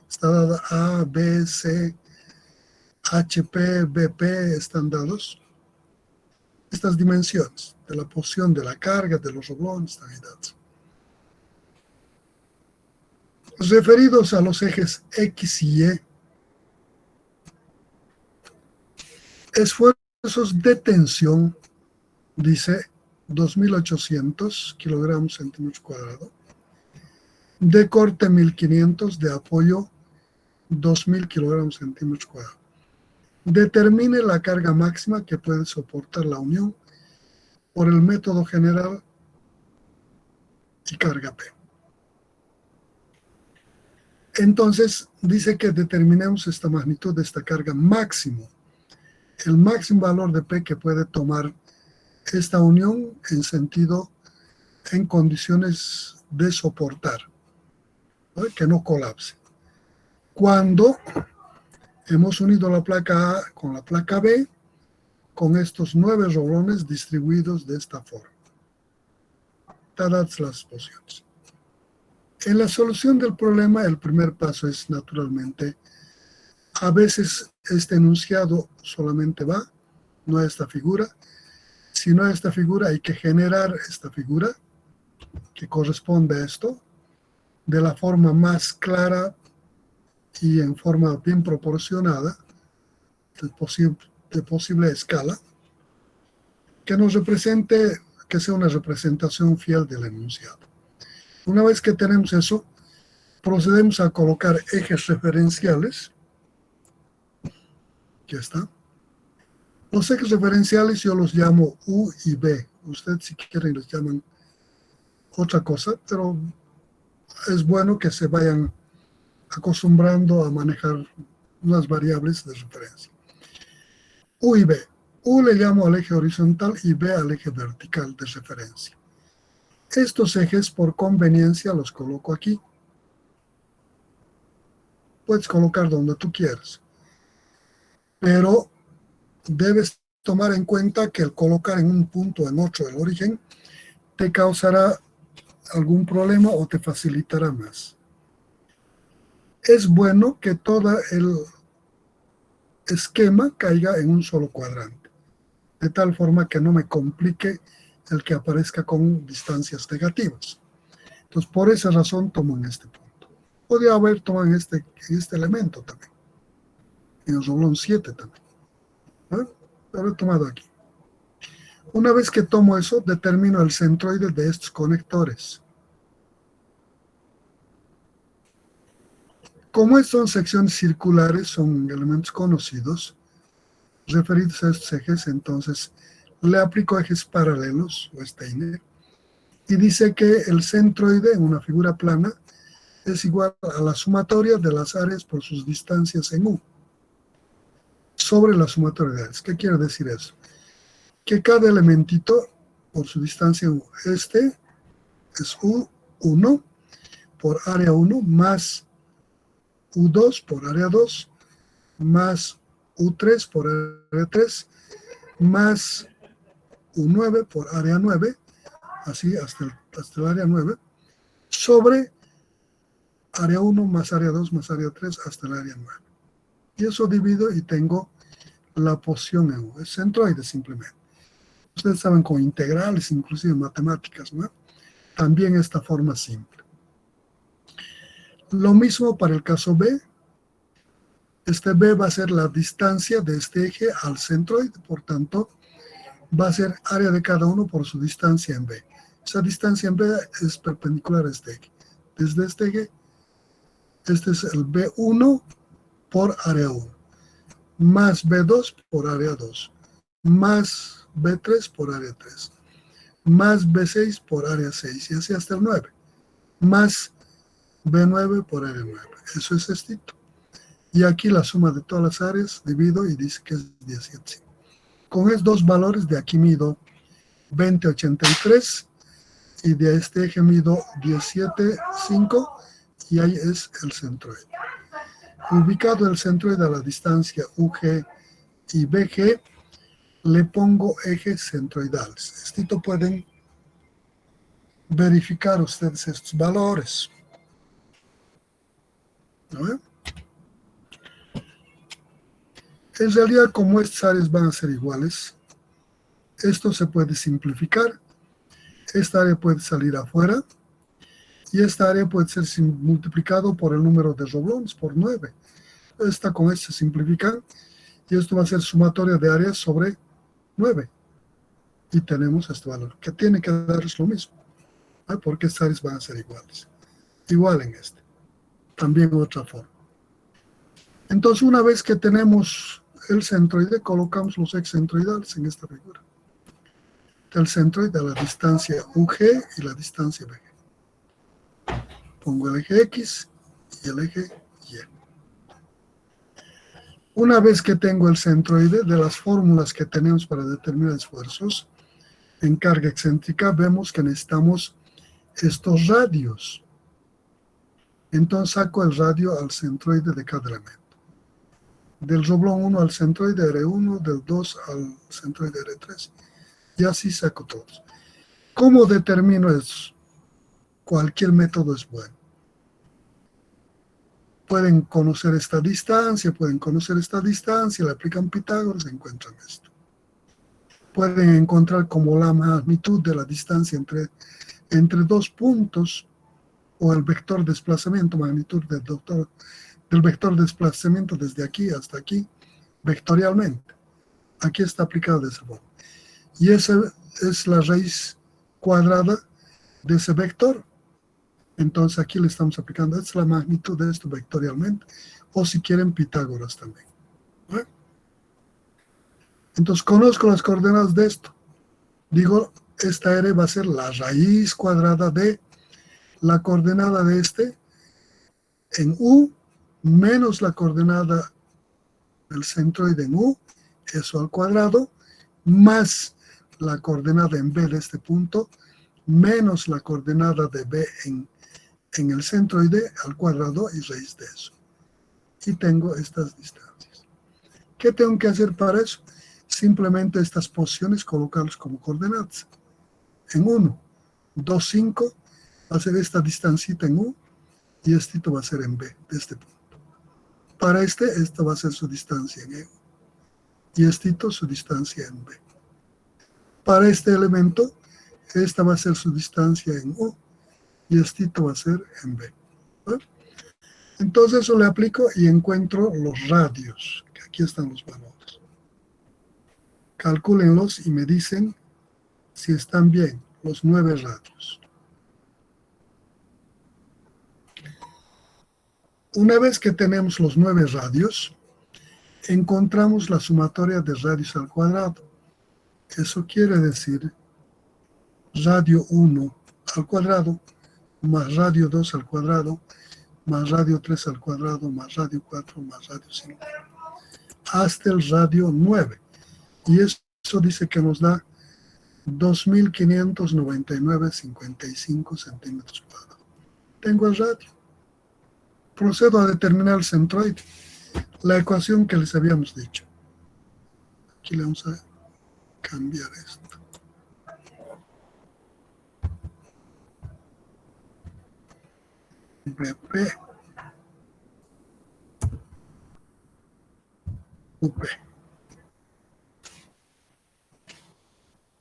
está dada A, B, C, HP, BP, están dados. Estas dimensiones de la posición de la carga de los roblones están ahí dadas. Referidos a los ejes X y Y, esfuerzos de tensión, dice 2.800 kilogramos centímetros cuadrados, de corte 1.500, de apoyo 2.000 kilogramos centímetros cuadrados. Determine la carga máxima que puede soportar la unión por el método general y carga P. Entonces, dice que determinemos esta magnitud de esta carga máximo, el máximo valor de P que puede tomar esta unión en condiciones de soportar, ¿no? Que no colapse. Cuando hemos unido la placa A con la placa B, con estos 9 roblones distribuidos de esta forma, dadas las posiciones. En la solución del problema, el primer paso es, naturalmente, a veces este enunciado solamente va, no a esta figura. Si no a esta figura, hay que generar esta figura que corresponde a esto de la forma más clara y en forma bien proporcionada de posible escala, que nos represente, que sea una representación fiel del enunciado. Una vez que tenemos eso, procedemos a colocar ejes referenciales. Aquí está. Los ejes referenciales yo los llamo U y B. Ustedes si quieren los llaman otra cosa, pero es bueno que se vayan acostumbrando a manejar unas variables de referencia. U y B. U le llamo al eje horizontal y B al eje vertical de referencia. Estos ejes, por conveniencia, los coloco aquí. Puedes colocar donde tú quieras, pero debes tomar en cuenta que el colocar en un punto en otro el origen te causará algún problema o te facilitará más. Es bueno que todo el esquema caiga en un solo cuadrante, de tal forma que no me complique el que aparezca con distancias negativas. Entonces, por esa razón tomo en este punto. Podría haber tomado en este elemento también, en el reblón 7 también, ¿no? Pero he tomado aquí. Una vez que tomo eso, determino el centroide de estos conectores. Como estas son secciones circulares, son elementos conocidos, referidos a estos ejes, entonces le aplico ejes paralelos, o Steiner, y dice que el centroide en una figura plana es igual a la sumatoria de las áreas por sus distancias en U, sobre la sumatoria de áreas. ¿Qué quiere decir eso? Que cada elementito por su distancia en U, este es U1 por área 1 más U2 por área 2 más U3 por área 3 más U9 por área 9, así hasta el área 9, sobre área 1 más área 2 más área 3 hasta el área 9. Y eso divido y tengo la posición en U, es centroide simplemente. Ustedes saben con integrales, inclusive matemáticas, ¿no? También esta forma simple. Lo mismo para el caso B. Este B va a ser la distancia de este eje al centroide, por tanto, va a ser área de cada uno por su distancia en B. Esa distancia en B es perpendicular a este eje. Desde este eje, este es el B1 por área 1, más B2 por área 2, más B3 por área 3, más B6 por área 6, y así hasta el 9, más B9 por área 9. Eso es esto. Y aquí la suma de todas las áreas divido y dice que es 17,5. Con estos dos valores de aquí mido 20,83 y de este eje mido 17,5 y ahí es el centroide. Ubicado el centroide a la distancia UG y BG, le pongo ejes centroidales. Esto pueden verificar ustedes estos valores. ¿No? En realidad, como estas áreas van a ser iguales, esto se puede simplificar. Esta área puede salir afuera y esta área puede ser multiplicado por el número de roblones, por 9. Esta con esta se simplifican y esto va a ser sumatoria de áreas sobre 9. Y tenemos este valor, que tiene que dar lo mismo, ¿no? Porque estas áreas van a ser iguales. Igual en este. También otra forma. Entonces, una vez que tenemos el centroide, colocamos los ejes centroidales en esta figura. El centroide a la distancia UG y la distancia BG. Pongo el eje X y el eje Y. Una vez que tengo el centroide, de las fórmulas que tenemos para determinar esfuerzos en carga excéntrica, vemos que necesitamos estos radios. Entonces saco el radio al centroide de cada elemento. Del roblón 1 al centroide R1, del 2 al centroide R3. Y así saco todos. ¿Cómo determino eso? Cualquier método es bueno. pueden conocer esta distancia, le aplican Pitágoras, encuentran esto. Pueden encontrar como la magnitud de la distancia entre dos puntos, o el vector desplazamiento, magnitud del vector desplazamiento desde aquí hasta aquí, vectorialmente. Aquí está aplicado de esa forma. Y esa es la raíz cuadrada de ese vector. Entonces aquí le estamos aplicando, esta es la magnitud de esto vectorialmente, o si quieren Pitágoras también. ¿Vale? Entonces conozco las coordenadas de esto. Digo, esta R va a ser la raíz cuadrada de la coordenada de este en U menos la coordenada del centroide en U, eso al cuadrado, más la coordenada en B de este punto, menos la coordenada de B en el centroide al cuadrado y raíz de eso. Y tengo estas distancias. ¿Qué tengo que hacer para eso? Simplemente estas posiciones colocarlas como coordenadas. En 1, 2, 5, va a ser esta distancita en U y esto va a ser en B de este punto. Para esta va a ser su distancia en E y esto su distancia en B. Para este elemento, esta va a ser su distancia en U y esto va a ser en B. ¿Vale? Entonces eso le aplico y encuentro los radios, que aquí están los valores. Calcúlenlos y me dicen si están bien los 9 radios. Una vez que tenemos los 9 radios, encontramos la sumatoria de radios al cuadrado. Eso quiere decir radio 1 al cuadrado, más radio 2 al cuadrado, más radio 3 al cuadrado, más radio 4, más radio 5, hasta el radio 9. Y eso dice que nos da 2.599,55 centímetros cuadrados. Tengo el radio. Procedo a determinar el centroide, la ecuación que les habíamos dicho. Aquí le vamos a cambiar esto. BP UP.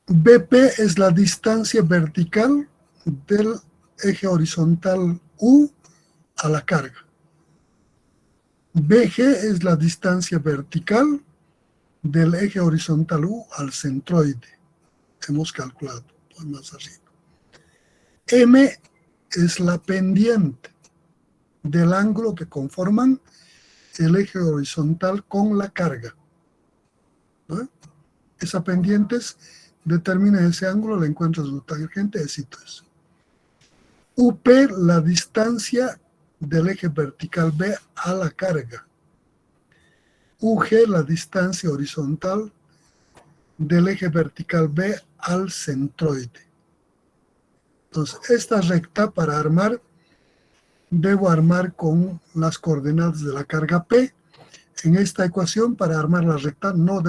BP es la distancia vertical del eje horizontal U a la carga. BG es la distancia vertical del eje horizontal U al centroide. Hemos calculado por más arriba. M es la pendiente del ángulo que conforman el eje horizontal con la carga. ¿No? Esa pendiente determina ese ángulo, le encuentras su tangente, éxito es. UP, la distancia del eje vertical B a la carga. UG, la distancia horizontal del eje vertical B al centroide. Entonces, esta recta para armar, debo armar con las coordenadas de la carga P. En esta ecuación, para armar la recta, no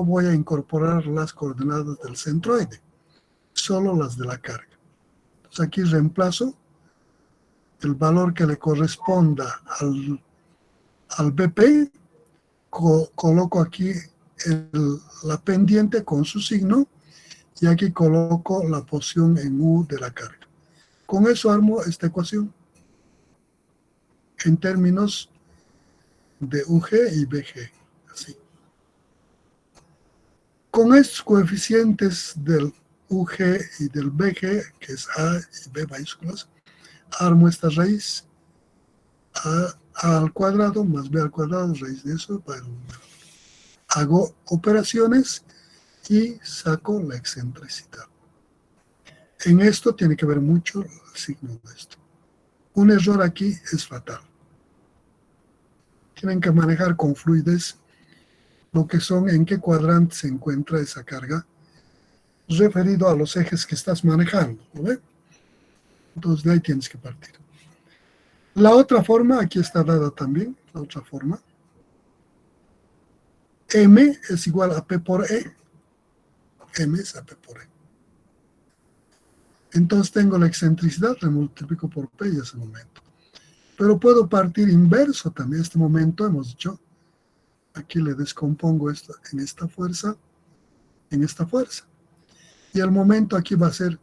voy a incorporar las coordenadas del centroide, solo las de la carga. Entonces aquí reemplazo el valor que le corresponda al BP, coloco aquí la pendiente con su signo y aquí coloco la posición en U de la carga. Con eso armo esta ecuación en términos de UG y BG, así. Con estos coeficientes del UG y del BG, que es A y B mayúsculas, armo esta raíz A al cuadrado más B al cuadrado, raíz de eso, para el número. Hago operaciones y saco la excentricidad. En esto tiene que ver mucho el signo de esto. Un error aquí es fatal. Tienen que manejar con fluidez lo que son, en qué cuadrante se encuentra esa carga, referido a los ejes que estás manejando, ¿no? Entonces de ahí tienes que partir. La otra forma, aquí está dada también, la otra forma. M es igual a P por E. M es a P por E. Entonces tengo la excentricidad, le multiplico por P y ese momento. Pero puedo partir inverso también. Este momento hemos dicho, aquí le descompongo esto en esta fuerza, en esta fuerza. Y el momento aquí va a ser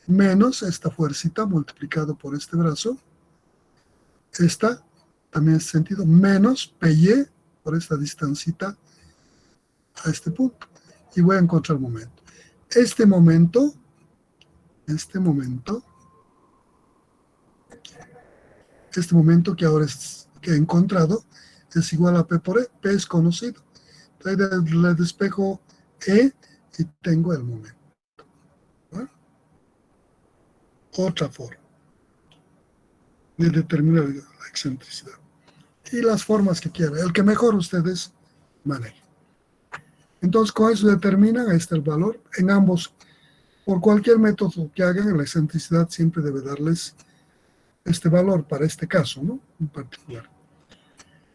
menos esta fuercita multiplicado por este brazo. Esta también en este sentido, menos PY por esta distancita a este punto. Y voy a encontrar momento. Este momento que ahora que he encontrado es igual a P por E. P es conocido. Entonces le despejo E y tengo el momento. ¿No? Otra forma de determinar la excentricidad. Y las formas que quieran, el que mejor ustedes manejen. Entonces con eso determinan, ahí está el valor. En ambos, por cualquier método que hagan, la excentricidad siempre debe darles este valor para este caso, ¿no? En particular.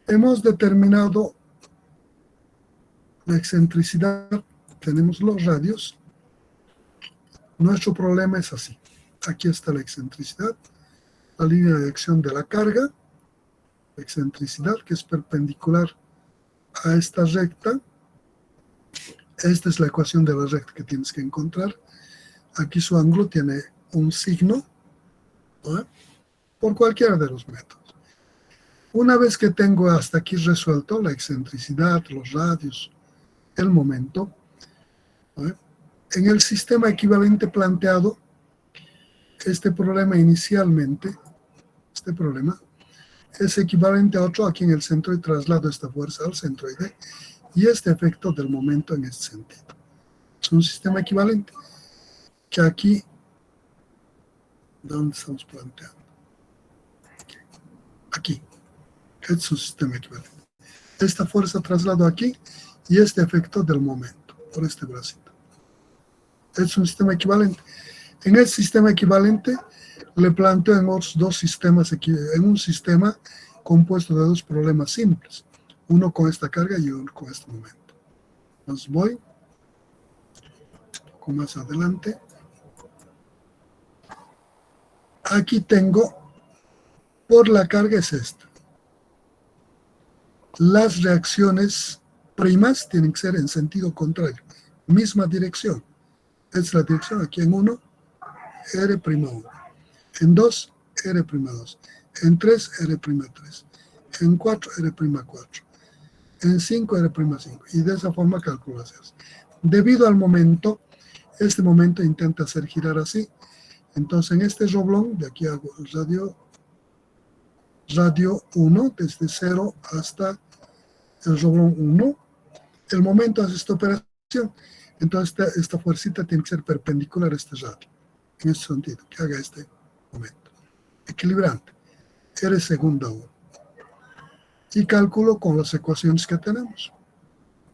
Hemos determinado la excentricidad, tenemos los radios. Nuestro problema es así. Aquí está la excentricidad, la línea de acción de la carga, la excentricidad que es perpendicular a esta recta. Esta es la ecuación de la recta que tienes que encontrar. Aquí su ángulo tiene un signo, ¿no? Por cualquiera de los métodos. Una vez que tengo hasta aquí resuelto la excentricidad, los radios, el momento, ¿no? En el sistema equivalente planteado, este problema inicialmente, este problema, es equivalente a otro aquí en el centro y traslado esta fuerza al centroide y este efecto del momento en este sentido. Es un sistema equivalente que aquí, ¿dónde estamos planteando? Aquí, es un sistema equivalente. Esta fuerza traslado aquí y este efecto del momento por este bracito. Es un sistema equivalente. En el sistema equivalente le planteo en otros dos sistemas, en un sistema compuesto de dos problemas simples, uno con esta carga y uno con este momento. Entonces voy un poco más adelante. Aquí tengo, por la carga es esta. Las reacciones primas tienen que ser en sentido contrario, misma dirección. Es la dirección aquí en 1, R'1. En 2, R'2. En 3, R'3. En 4, R'4. En 5, R'5. Y de esa forma calculo hacerse. Debido al momento, este momento intenta hacer girar así. Entonces en este roblón, de aquí hago el radio 1, desde 0 hasta el roblón 1. El momento hace esta operación. Entonces esta fuercita tiene que ser perpendicular a este radio. En este sentido, que haga este momento. Equilibrante. R segunda 1. Y calculo con las ecuaciones que tenemos.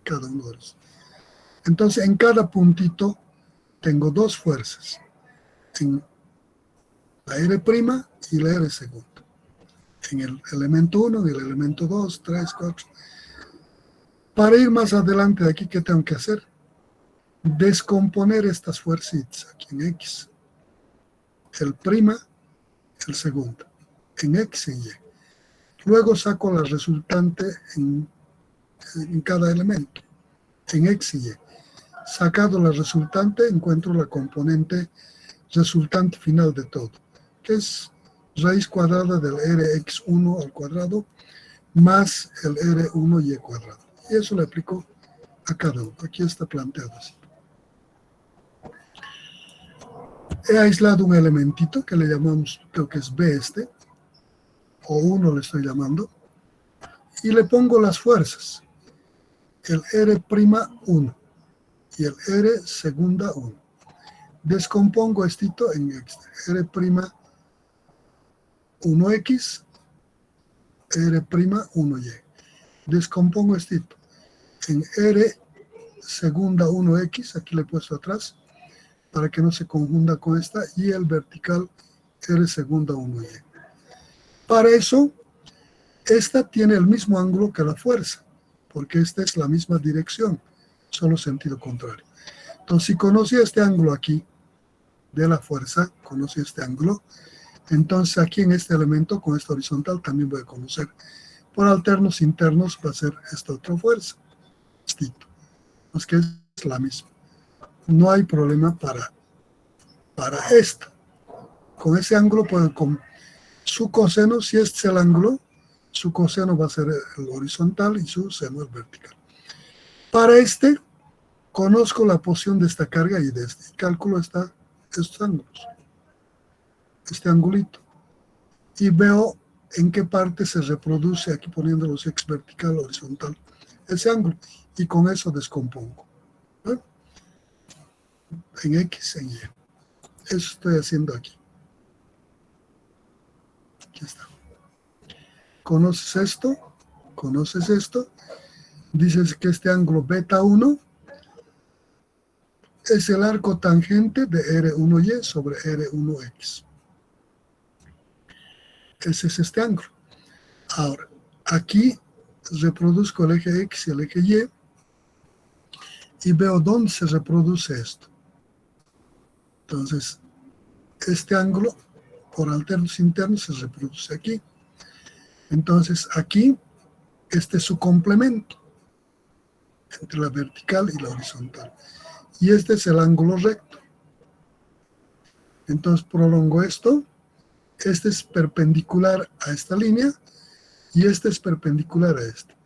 Cada uno de los. Entonces, en cada puntito tengo dos fuerzas. En la R' y la R segunda. En el elemento 1 y el elemento 2, 3, 4. Para ir más adelante de aquí, ¿qué tengo que hacer? Descomponer estas fuercitas aquí en X. El prima, el segundo. En X y Y. Luego saco la resultante en cada elemento. En X y Y. Sacado la resultante, encuentro la componente resultante final de todo, que es raíz cuadrada del Rx1 al cuadrado más el R1y cuadrado. Y eso le aplico a cada uno. Aquí está planteado así. He aislado un elementito que le llamamos, creo que es B este, o 1 le estoy llamando, y le pongo las fuerzas. El R'1 y el R segunda 1. Descompongo estito en R'1X, R'1Y. Descompongo estito en R segunda 1X, aquí le he puesto atrás, para que no se confunda con esta, y el vertical R segunda 1Y. Para eso, esta tiene el mismo ángulo que la fuerza, porque esta es la misma dirección, solo sentido contrario. Entonces, si conocí este ángulo aquí, de la fuerza, conocí este ángulo, Entonces aquí en este elemento, con esta horizontal, también voy a conocer. Por alternos internos va a ser esta otra fuerza. Es que es la misma. No hay problema para esta. Con ese ángulo puedo, con su coseno, si este es el ángulo, su coseno va a ser el horizontal y su seno el vertical. Para este, conozco la posición de esta carga y de este. Calculo estos ángulos. Este angulito. Y veo en qué parte se reproduce, aquí poniendo los X vertical, horizontal, ese ángulo. Y con eso descompongo. ¿Ven? En X, en Y. Eso estoy haciendo aquí. Aquí está. ¿Conoces esto? ¿Conoces esto? Dices que este ángulo beta 1 es el arco tangente de R1Y sobre R1X. Ese es este ángulo. Ahora, aquí reproduzco el eje X y el eje Y y veo dónde se reproduce esto. Entonces, este ángulo por alternos internos se reproduce aquí. Entonces, aquí, este es su complemento entre la vertical y la horizontal. Y este es el ángulo recto. Entonces, prolongo esto. Este es perpendicular a esta línea y este es perpendicular a este.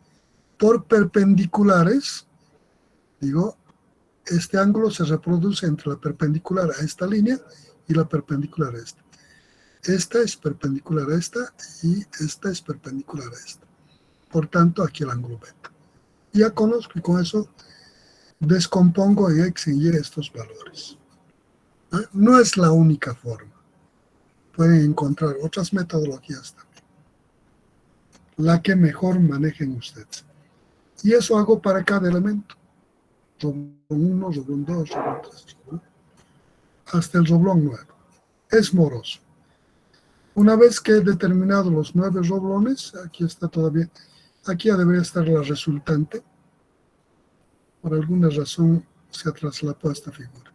Por perpendiculares, digo, este ángulo se reproduce entre la perpendicular a esta línea y la perpendicular a esta. Esta es perpendicular a esta y esta es perpendicular a esta. Por tanto, aquí el ángulo beta. Ya conozco y con eso descompongo en X y Y estos valores. No es la única forma. Pueden encontrar otras metodologías también. La que mejor manejen ustedes. Y eso hago para cada elemento. Roblón 1, roblón 2, roblón 3, hasta el roblón 9. Es moroso. Una vez que he determinado los 9 roblones, aquí está todavía, aquí ya debería estar la resultante. Por alguna razón se ha traslapado esta figura.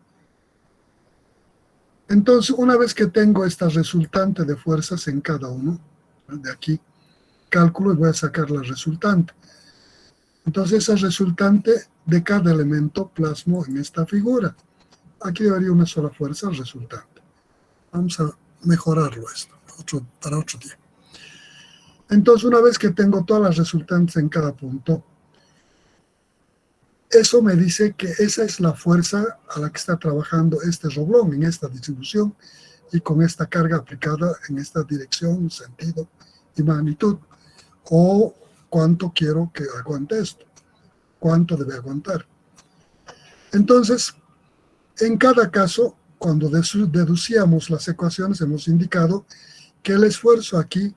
Entonces, una vez que tengo esta resultante de fuerzas en cada uno, de aquí, cálculo y voy a sacar la resultante. Entonces, esa resultante de cada elemento plasmo en esta figura. Aquí debería una sola fuerza resultante. Vamos a mejorarlo esto para otro día. Entonces, una vez que tengo todas las resultantes en cada punto, eso me dice que esa es la fuerza a la que está trabajando este roblón en esta distribución y con esta carga aplicada en esta dirección, sentido y magnitud. O cuánto quiero que aguante esto, cuánto debe aguantar. Entonces, en cada caso, cuando deducíamos las ecuaciones, hemos indicado que el esfuerzo aquí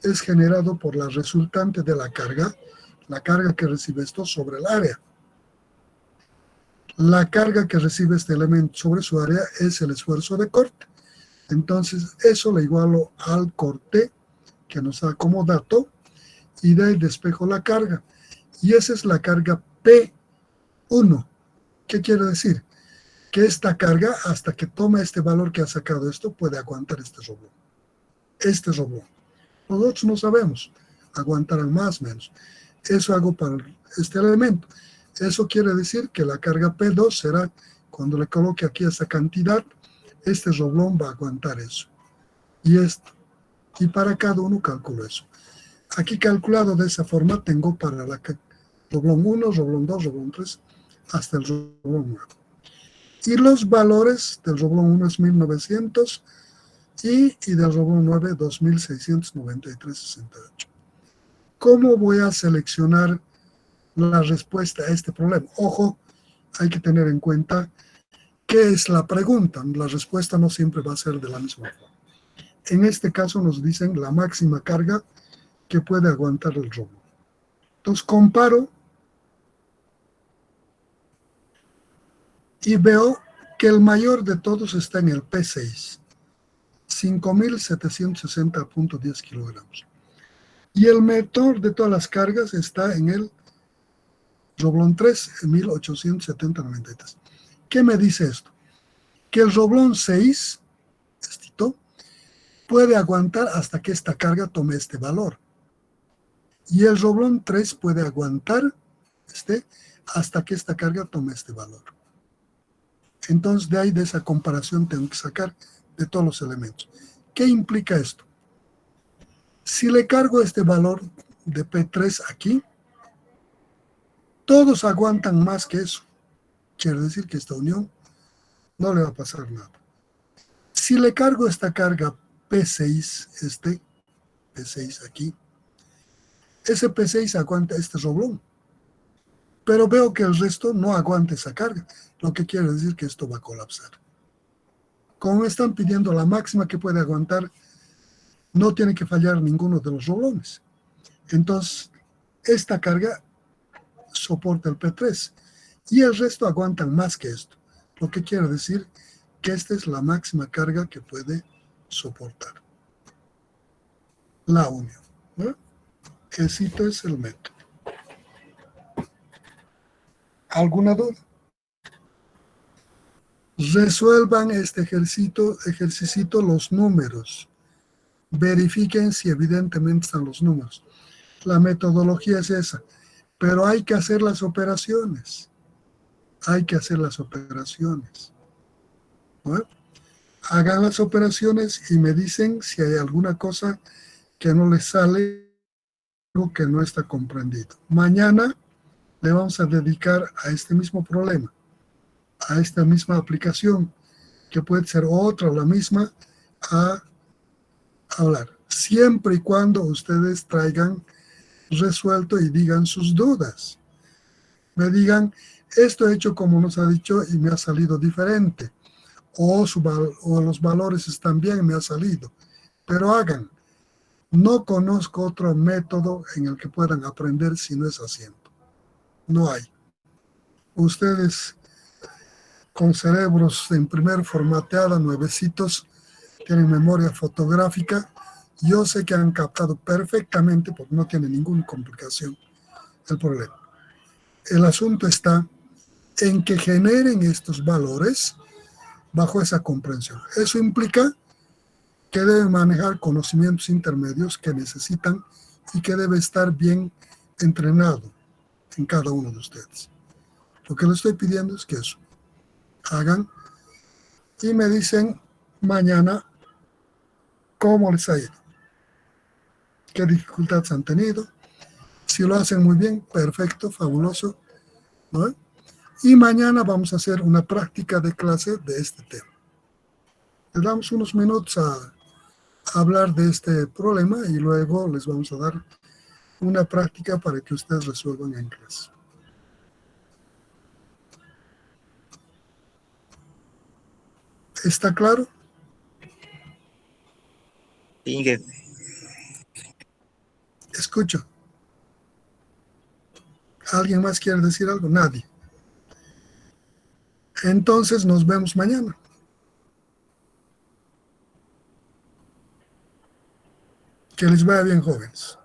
es generado por la resultante de la carga que recibe esto sobre el área. La carga que recibe este elemento sobre su área es el esfuerzo de corte. Entonces, eso le igualo al corte que nos da como dato y de ahí despejo la carga. Y esa es la carga P1. ¿Qué quiere decir? Que esta carga, hasta que tome este valor que ha sacado esto, puede aguantar este roblón. Este roblón. Nosotros no sabemos. Aguantarán más o menos. Eso hago para este elemento. Eso quiere decir que la carga P2 será, cuando le coloque aquí esa cantidad, este roblón va a aguantar eso. Y esto. Y para cada uno calculo eso. Aquí calculado de esa forma tengo para la roblón 1, roblón 2, roblón 3, hasta el roblón 9. Y los valores del roblón 1 es 1900 y del roblón 9 2693,68. ¿Cómo voy a seleccionar la respuesta a este problema? Ojo, hay que tener en cuenta qué es la pregunta. La respuesta no siempre va a ser de la misma forma. En este caso nos dicen la máxima carga que puede aguantar el roblón. Entonces comparo y veo que el mayor de todos está en el P6, 5.760.10 kilogramos. Y el menor de todas las cargas está en el roblón 3, 1.870.93. ¿Qué me dice esto? Que el roblón 6, puede aguantar hasta que esta carga tome este valor. Y el roblón 3 puede aguantar hasta que esta carga tome este valor. Entonces, de ahí, de esa comparación, tengo que sacar de todos los elementos. ¿Qué implica esto? Si le cargo este valor de P3 aquí, todos aguantan más que eso. Quiere decir que esta unión no le va a pasar nada. Si le cargo esta carga P6, P6 aquí, ese P6 aguanta este roblón. Pero veo que el resto no aguanta esa carga, lo que quiere decir que esto va a colapsar. Como me están pidiendo la máxima que puede aguantar, no tiene que fallar ninguno de los roblones. Entonces, esta carga soporta el P3 y el resto aguantan más que esto, lo que quiere decir que esta es la máxima carga que puede soportar la unión, ¿no? Ese es el método. ¿Alguna duda? Resuelvan este ejercicio los números. Verifiquen si evidentemente están los números. La metodología es esa, pero hay que hacer las operaciones. Hay que hacer las operaciones. ¿No? Hagan las operaciones y me dicen si hay alguna cosa que no les sale, algo que no está comprendido. Mañana le vamos a dedicar a este mismo problema, a esta misma aplicación, que puede ser otra o la misma, a hablar. Siempre y cuando ustedes traigan resuelto y digan sus dudas. Me digan, esto he hecho como nos ha dicho y me ha salido diferente. O los valores están bien y me ha salido. Pero hagan. No conozco otro método en el que puedan aprender si no es haciendo. No hay. Ustedes con cerebros en primer formateada, nuevecitos, tienen memoria fotográfica. Yo sé que han captado perfectamente porque no tiene ninguna complicación el problema. El asunto está en que generen estos valores bajo esa comprensión. Eso implica que deben manejar conocimientos intermedios que necesitan y que debe estar bien entrenado en cada uno de ustedes. Lo que les estoy pidiendo es que eso hagan y me dicen mañana cómo les ha ido, qué dificultades han tenido. Si lo hacen muy bien, perfecto, fabuloso, ¿no? Y mañana vamos a hacer una práctica de clase de este tema. Les damos unos minutos a hablar de este problema y luego les vamos a dar una práctica para que ustedes resuelvan en clase. ¿Está claro? Inge, Escucho. ¿Alguien más quiere decir algo? Nadie. Entonces nos vemos mañana. Que les vaya bien, jóvenes.